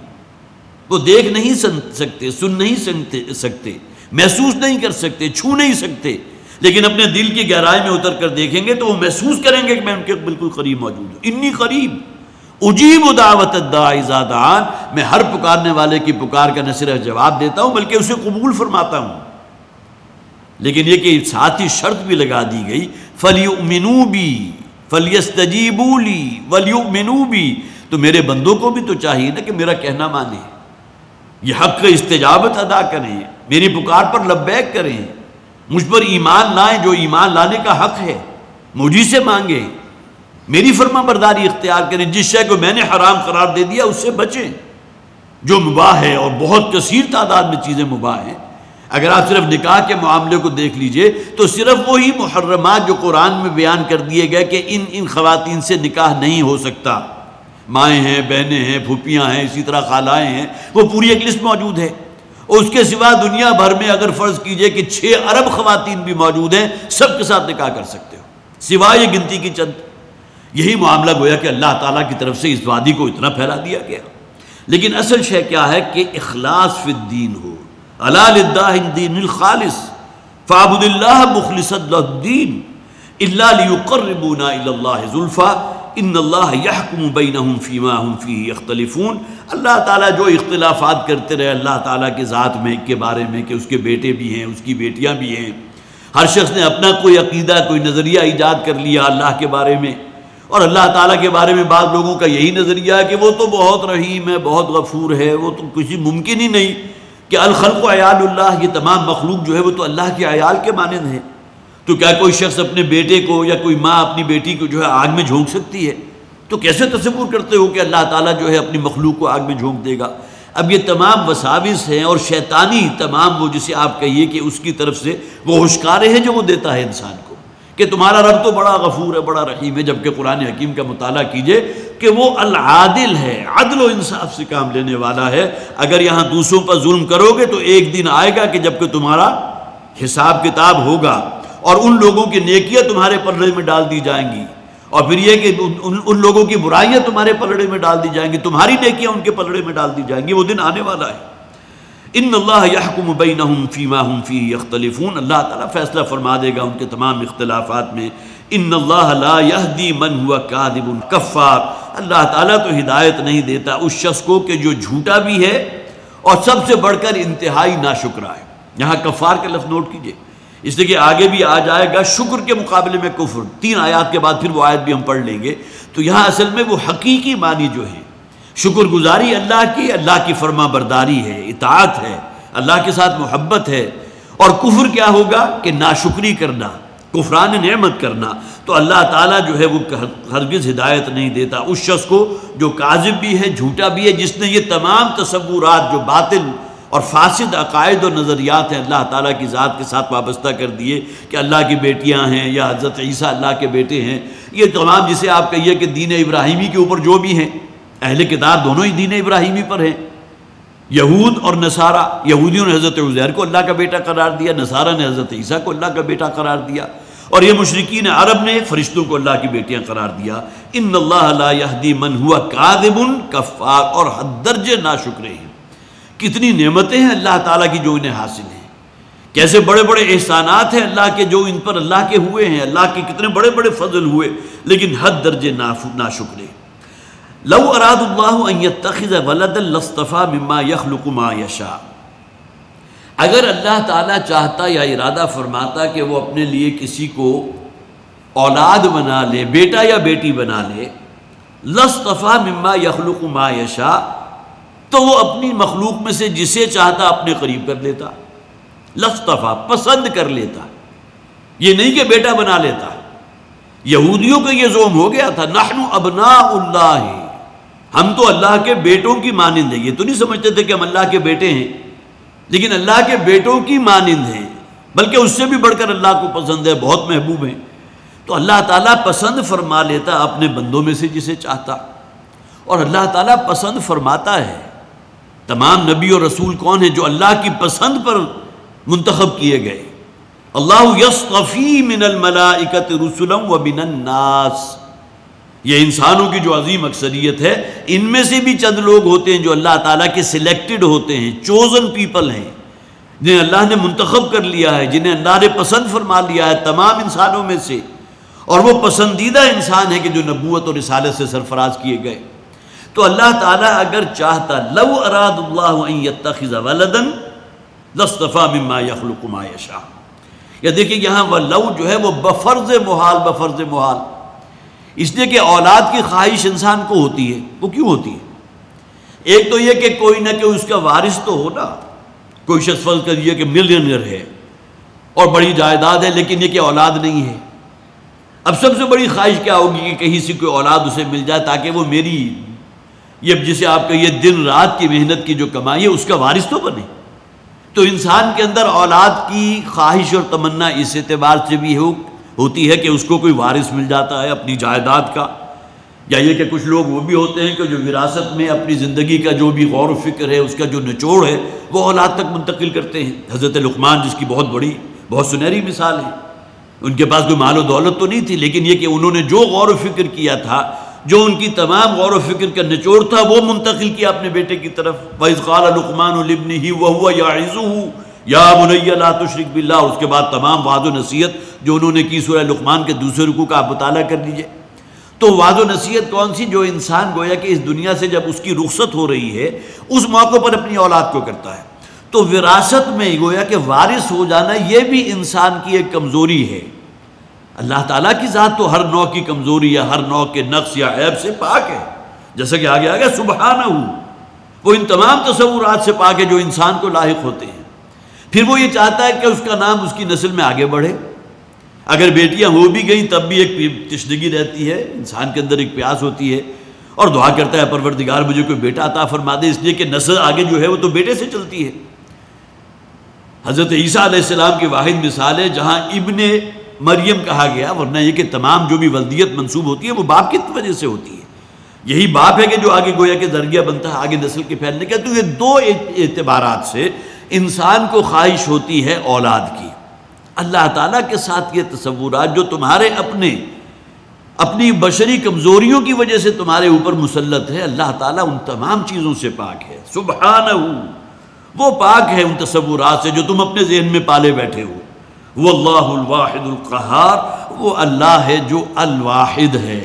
وہ دیکھ نہیں سکتے، سن نہیں سکتے، محسوس نہیں کر سکتے، چھو نہیں سکتے، لیکن اپنے دل کی گہرائی میں اتر کر دیکھیں گے تو وہ محسوس کریں گے کہ میں ان کے بالکل قریب موجود ہوں۔ انی قریب اجیب دعوت الداعی اذا دعان، میں ہر پکارنے والے کی پکار کا نہ صرف جواب دیتا ہوں بلکہ اسے قبول فرماتا ہوں۔ لیکن یہ کہ ساتھ ہی شرط بھی لگا دی گئی، فَلْيُؤْمِنُوا بِي فَلْيَسْتَجِيبُوا لِي وَلْيُؤْمِنُوا بِي، تو میرے بندوں کو بھی تو چاہیے نا کہ میرا کہنا مانیں، یہ حق کا استجابت ادا کریں، میری پکار پر لبیک کریں، مجھ پر ایمان لائیں، جو ایمان لانے کا حق ہے مجھے سے مانگیں، میری فرما برداری اختیار کریں، جس شے کو میں نے حرام قرار دے دیا اس سے بچیں، جو مباح ہے، اور بہت کثیر تعداد میں چیزیں مباح ہیں۔ اگر آپ صرف نکاح کے معاملے کو دیکھ لیجئے تو صرف وہی محرمات جو قرآن میں بیان کر دیے گئے کہ ان خواتین سے نکاح نہیں ہو سکتا، مائیں ہیں، بہنیں ہیں، پھوپھیاں ہیں، اسی طرح خالائیں ہیں، وہ پوری ایک لسٹ موجود ہے۔ اور اس کے سوا دنیا بھر میں اگر فرض کیجئے کہ 6 ارب خواتین بھی موجود ہیں، سب کے ساتھ نکاح کر سکتے ہو، سوائے گنتی کی چند۔ یہی معاملہ گویا کہ اللہ تعالیٰ کی طرف سے اس وادی کو اتنا پھیلا دیا گیا۔ لیکن اصل شے کیا ہے کہ اخلاص فی الدین ہو، الا للہ الدین الخالص فاعبد اللہ مخلصا لہ الدین، الا لیقربونا الی اللہ زلفی ان اللہ یحکم بینہم فیما ہم فیہ یختلفون. اللہ تعالیٰ جو اختلافات کرتے رہے اللہ تعالیٰ کے ذات میں کے بارے میں کہ اس کے بیٹے بھی ہیں، اس کی بیٹیاں بھی ہیں، ہر شخص نے اپنا کوئی عقیدہ کوئی نظریہ ایجاد کر لیا اللہ کے بارے میں، اور اللہ تعالیٰ کے بارے میں بعض لوگوں کا یہی نظریہ ہے کہ وہ تو بہت رحیم ہے، بہت غفور ہے، وہ تو کسی ممکن ہی نہیں کہ الخلق عیال اللہ، یہ تمام مخلوق جو ہے وہ تو اللہ کے عیال کے مانند ہے. تو کیا کوئی شخص اپنے بیٹے کو یا کوئی ماں اپنی بیٹی کو جو ہے آگ میں جھونک سکتی ہے؟ تو کیسے تصور کرتے ہو کہ اللہ تعالیٰ جو ہے اپنی مخلوق کو آگ میں جھونک دے گا؟ اب یہ تمام وساوس ہیں اور شیطانی تمام وہ جسے آپ کہیے کہ اس کی طرف سے وہ ہوشکارے ہیں جو وہ دیتا ہے انسان کو کہ تمہارا رب تو بڑا غفور ہے، بڑا رحیم ہے، جبکہ قرآن حکیم کا مطالعہ کیجئے کہ وہ العادل ہے، عدل و انصاف سے کام لینے والا ہے. اگر یہاں دوسروں پر ظلم کرو گے تو ایک دن آئے گا کہ جبکہ تمہارا حساب کتاب ہوگا اور ان لوگوں کی نیکیاں تمہارے پلڑے میں ڈال دی جائیں گی، اور پھر یہ کہ ان لوگوں کی برائیاں تمہارے پلڑے میں ڈال دی جائیں گی، تمہاری نیکیاں ان کے پلڑے میں ڈال دی جائیں گی. وہ دن آنے والا ہے. ان اللہ یحکم بینہم فیما ہم فیہ یختلفون. اللہ تعالیٰ فیصلہ فرما دے گا ان کے تمام اختلافات میں. ان اللہ لا یہدی من ہوا کاذب کفار. اللہ تعالیٰ تو ہدایت نہیں دیتا اس شخص کو کہ جو جھوٹا بھی ہے اور سب سے بڑھ کر انتہائی ناشکرا ہے. یہاں کفار کا لفظ نوٹ کیجئے، اس لیے کہ آگے بھی آ جائے گا شکر کے مقابلے میں کفر. 3 آیات کے بعد پھر وہ آیت بھی ہم پڑھ لیں گے. تو یہاں اصل میں وہ حقیقی معنی جو ہے شکر گزاری اللہ کی فرما برداری ہے، اطاعت ہے، اللہ کے ساتھ محبت ہے. اور کفر کیا ہوگا کہ ناشکری کرنا، کفران نعمت کرنا. تو اللہ تعالیٰ جو ہے وہ ہرگز ہدایت نہیں دیتا اس شخص کو جو کاذب بھی ہے، جھوٹا بھی ہے، جس نے یہ تمام تصورات جو باطل اور فاسد عقائد و نظریات ہیں اللہ تعالیٰ کی ذات کے ساتھ وابستہ کر دیے کہ اللہ کی بیٹیاں ہیں یا حضرت عیسیٰ اللہ کے بیٹے ہیں. یہ تمام جسے آپ کہیے کہ دین ابراہیمی کے اوپر جو بھی ہیں، اہل کتاب دونوں ہی دین ابراہیمی پر ہیں. یہود اور نصارہ، یہودیوں نے حضرت عزیر کو اللہ کا بیٹا قرار دیا، نصارہ نے حضرت عیسیٰ کو اللہ کا بیٹا قرار دیا، اور یہ مشرکین عرب نے فرشتوں کو اللہ کی بیٹیاں قرار دیا. ان اللہ لا یہدی من ہوا کاذب کفار. اور حد درجے ناشکرے ہیں. کتنی نعمتیں ہیں اللہ تعالیٰ کی جو انہیں حاصل ہیں، کیسے بڑے بڑے احسانات ہیں اللہ کے جو ان پر اللہ کے ہوئے ہیں، اللہ کے کتنے بڑے بڑے فضل ہوئے، لیکن حد درجے ناشکرے. لو اراد اللہ ان یتخذ ولدا لاصطفى مما يخلق ما یشاء. اگر اللہ تعالیٰ چاہتا یا ارادہ فرماتا کہ وہ اپنے لیے کسی کو اولاد بنا لے، بیٹا یا بیٹی بنا لے، لاصطفى مما يخلق ما یشاء، تو وہ اپنی مخلوق میں سے جسے چاہتا اپنے قریب کر لیتا. لاصطفى پسند کر لیتا، یہ نہیں کہ بیٹا بنا لیتا. یہودیوں کا یہ زعم ہو گیا تھا نحن ابناء اللہ، ہم تو اللہ کے بیٹوں کی مانند ہیں. یہ تو نہیں سمجھتے تھے کہ ہم اللہ کے بیٹے ہیں، لیکن اللہ کے بیٹوں کی مانند ہیں، بلکہ اس سے بھی بڑھ کر اللہ کو پسند ہے، بہت محبوب ہیں. تو اللہ تعالیٰ پسند فرما لیتا اپنے بندوں میں سے جسے چاہتا. اور اللہ تعالیٰ پسند فرماتا ہے. تمام نبی اور رسول کون ہیں؟ جو اللہ کی پسند پر منتخب کیے گئے. اللہ یصطفی من الملائکۃ رسلا ومن الناس. یہ انسانوں کی جو عظیم اکثریت ہے، ان میں سے بھی چند لوگ ہوتے ہیں جو اللہ تعالیٰ کے سلیکٹڈ ہوتے ہیں، چوزن پیپل ہیں، جنہیں اللہ نے منتخب کر لیا ہے، جنہیں اللہ نے پسند فرما لیا ہے تمام انسانوں میں سے. اور وہ پسندیدہ انسان ہے کہ جو نبوت اور رسالت سے سرفراز کیے گئے. تو اللہ تعالیٰ اگر چاہتا، لو اراد اللہ ان یتخذ ولدا لاصطفى مما يخلق ما یشاء. یا دیکھیں یہاں وہ لو جو ہے وہ بفرض محال، اس لیے کہ اولاد کی خواہش انسان کو ہوتی ہے. وہ کیوں ہوتی ہے؟ ایک تو یہ کہ کوئی نہ کوئی اس کا وارث تو ہو نا. کوئی شخص فرض کر یہ کہ ملینئر ہے اور بڑی جائیداد ہے، لیکن یہ کہ اولاد نہیں ہے. اب سب سے بڑی خواہش کیا ہوگی کہ کہیں سے کوئی اولاد اسے مل جائے تاکہ وہ میری یہ جسے آپ کہیے دن رات کی محنت کی جو کمائی ہے اس کا وارث تو بنے. تو انسان کے اندر اولاد کی خواہش اور تمنا اس اعتبار سے بھی ہوتی ہے کہ اس کو کوئی وارث مل جاتا ہے اپنی جائیداد کا. یا یہ کہ کچھ لوگ وہ بھی ہوتے ہیں کہ جو وراثت میں اپنی زندگی کا جو بھی غور و فکر ہے، اس کا جو نچوڑ ہے، وہ اولاد تک منتقل کرتے ہیں. حضرت لقمان جس کی بہت سنہری مثال ہے. ان کے پاس کوئی مال و دولت تو نہیں تھی، لیکن یہ کہ انہوں نے جو غور و فکر کیا تھا، جو ان کی تمام غور و فکر کا نچوڑ تھا، وہ منتقل کیا اپنے بیٹے کی طرف. وَإِذْ قَالَ لُقْمَانُ لِابْنِهِ وَهُوَ يَعِظُهُ یا بنی لا تشرک باللہ، اور اس کے بعد تمام وعظ و نصیحت جو انہوں نے کی سورہ لقمان کے دوسرے رکوع کا آپ مطالعہ کر لیجئے۔ تو وعظ و نصیحت کون سی؟ جو انسان گویا کہ اس دنیا سے جب اس کی رخصت ہو رہی ہے اس موقع پر اپنی اولاد کو کرتا ہے۔ تو وراثت میں گویا کہ وارث ہو جانا یہ بھی انسان کی ایک کمزوری ہے۔ اللہ تعالیٰ کی ذات تو ہر نوع کی کمزوری یا ہر نوع کے نقص یا عیب سے پاک ہے، جیسا کہ آگے آگے سبحانہ، وہ ان تمام تصورات سے پاک ہے جو انسان کو لاحق ہوتے ہیں۔ پھر وہ یہ چاہتا ہے کہ اس کا نام اس کی نسل میں آگے بڑھے۔ اگر بیٹیاں ہو بھی گئیں تب بھی ایک تشنگی رہتی ہے، انسان کے اندر ایک پیاس ہوتی ہے، اور دعا کرتا ہے پروردگار مجھے کوئی بیٹا عطا فرما دے، اس لیے کہ نسل آگے جو ہے وہ تو بیٹے سے چلتی ہے۔ حضرت عیسیٰ علیہ السلام کی واحد مثال ہے جہاں ابن مریم کہا گیا، ورنہ یہ کہ تمام جو بھی ولدیت منسوب ہوتی ہے وہ باپ کی وجہ سے ہوتی ہے، یہی باپ ہے کہ جو آگے گویا کہ ذریعہ بنتا ہے آگے نسل کے پھیلنے کا۔ تو یہ دو اعتبارات سے انسان کو خواہش ہوتی ہے اولاد کی۔ اللہ تعالیٰ کے ساتھ یہ تصورات جو تمہارے اپنی بشری کمزوریوں کی وجہ سے تمہارے اوپر مسلط ہے، اللہ تعالیٰ ان تمام چیزوں سے پاک ہے، سبحانہ، وہ پاک ہے ان تصورات سے جو تم اپنے ذہن میں پالے بیٹھے ہو۔ وہ اللہ الواحد القہار، وہ اللہ ہے جو الواحد ہے،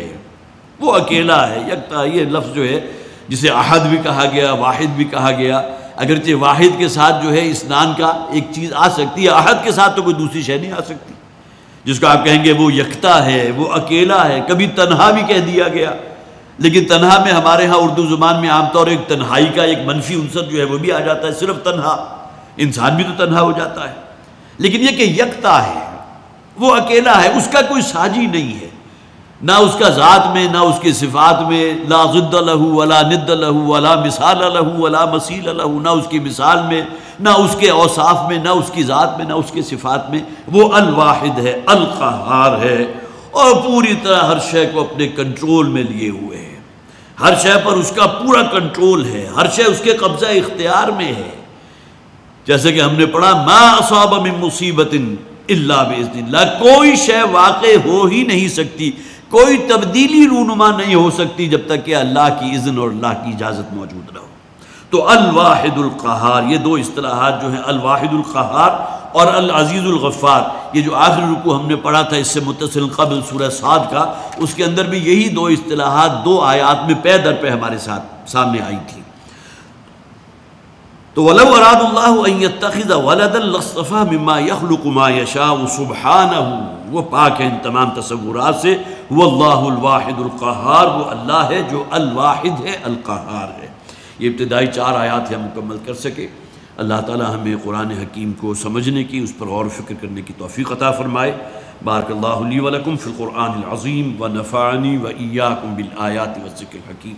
وہ اکیلا ہے، یکتا۔ یہ لفظ جو ہے جسے احد بھی کہا گیا، واحد بھی کہا گیا، اگرچہ واحد کے ساتھ جو ہے اسنان کا ایک چیز آ سکتی ہے، احد کے ساتھ تو کوئی دوسری شے نہیں آ سکتی، جس کو آپ کہیں گے وہ یکتا ہے، وہ اکیلا ہے۔ کبھی تنہا بھی کہہ دیا گیا، لیکن تنہا میں ہمارے ہاں اردو زبان میں عام طور ایک تنہائی کا ایک منفی عنصر جو ہے وہ بھی آ جاتا ہے، صرف تنہا، انسان بھی تو تنہا ہو جاتا ہے، لیکن یہ کہ یکتا ہے، وہ اکیلا ہے، اس کا کوئی ساجی نہیں ہے، نہ اس کا ذات میں نہ اس کی صفات میں، لا ضد لہ ولا ند لہ ولا مثال لہ ولا مثیل لہ، نہ اس کی مثال میں نہ اس کے اوصاف میں نہ اس کی ذات میں نہ اس کے صفات میں، وہ الواحد ہے، القہار ہے، اور پوری طرح ہر شے کو اپنے کنٹرول میں لیے ہوئے ہے، ہر شے پر اس کا پورا کنٹرول ہے، ہر شے اس کے قبضہ اختیار میں ہے۔ جیسے کہ ہم نے پڑھا ما اصاب من مصیبت الا باذن اللہ، کوئی شے واقع ہو ہی نہیں سکتی، کوئی تبدیلی رونما نہیں ہو سکتی جب تک کہ اللہ کی اذن اور اللہ کی اجازت موجود نہ ہو۔ تو الواحد القہار، یہ دو اصطلاحات جو ہیں، الواحد القہار اور العزیز الغفار، یہ جو آخری رکوع ہم نے پڑھا تھا اس سے متصل قبل سورہ صاد کا، اس کے اندر بھی یہی دو اصطلاحات دو آیات میں پے در پہ ہمارے ساتھ سامنے آئی تھی۔ تو وَلَوْ أَرَادَ اللَّهُ أَن يَتَّخِذَ وَلَدًا لَّاصْطَفَىٰ مِمَّا يَخْلُقُ مَا يَشَاءُ سُبْحَانَهُ، وہ پاک ہے ان تمام تصورات سے، وَاللَّهُ الْوَاحِدُ الْقَهَّارُ، وہ اللہ ہے جو الواحد ہے، القہار ہے۔ یہ ابتدائی 4 آیات ہم مکمل کر سکے۔ اللہ تعالی ہمیں قرآن حکیم کو سمجھنے کی، اس پر غور و فکر کرنے کی توفیق عطا فرمائے۔ بارک اللہ لی ولکم فی القرآن العظیم ونفعنی وإیاکم بالآیات والذکر الحکیم۔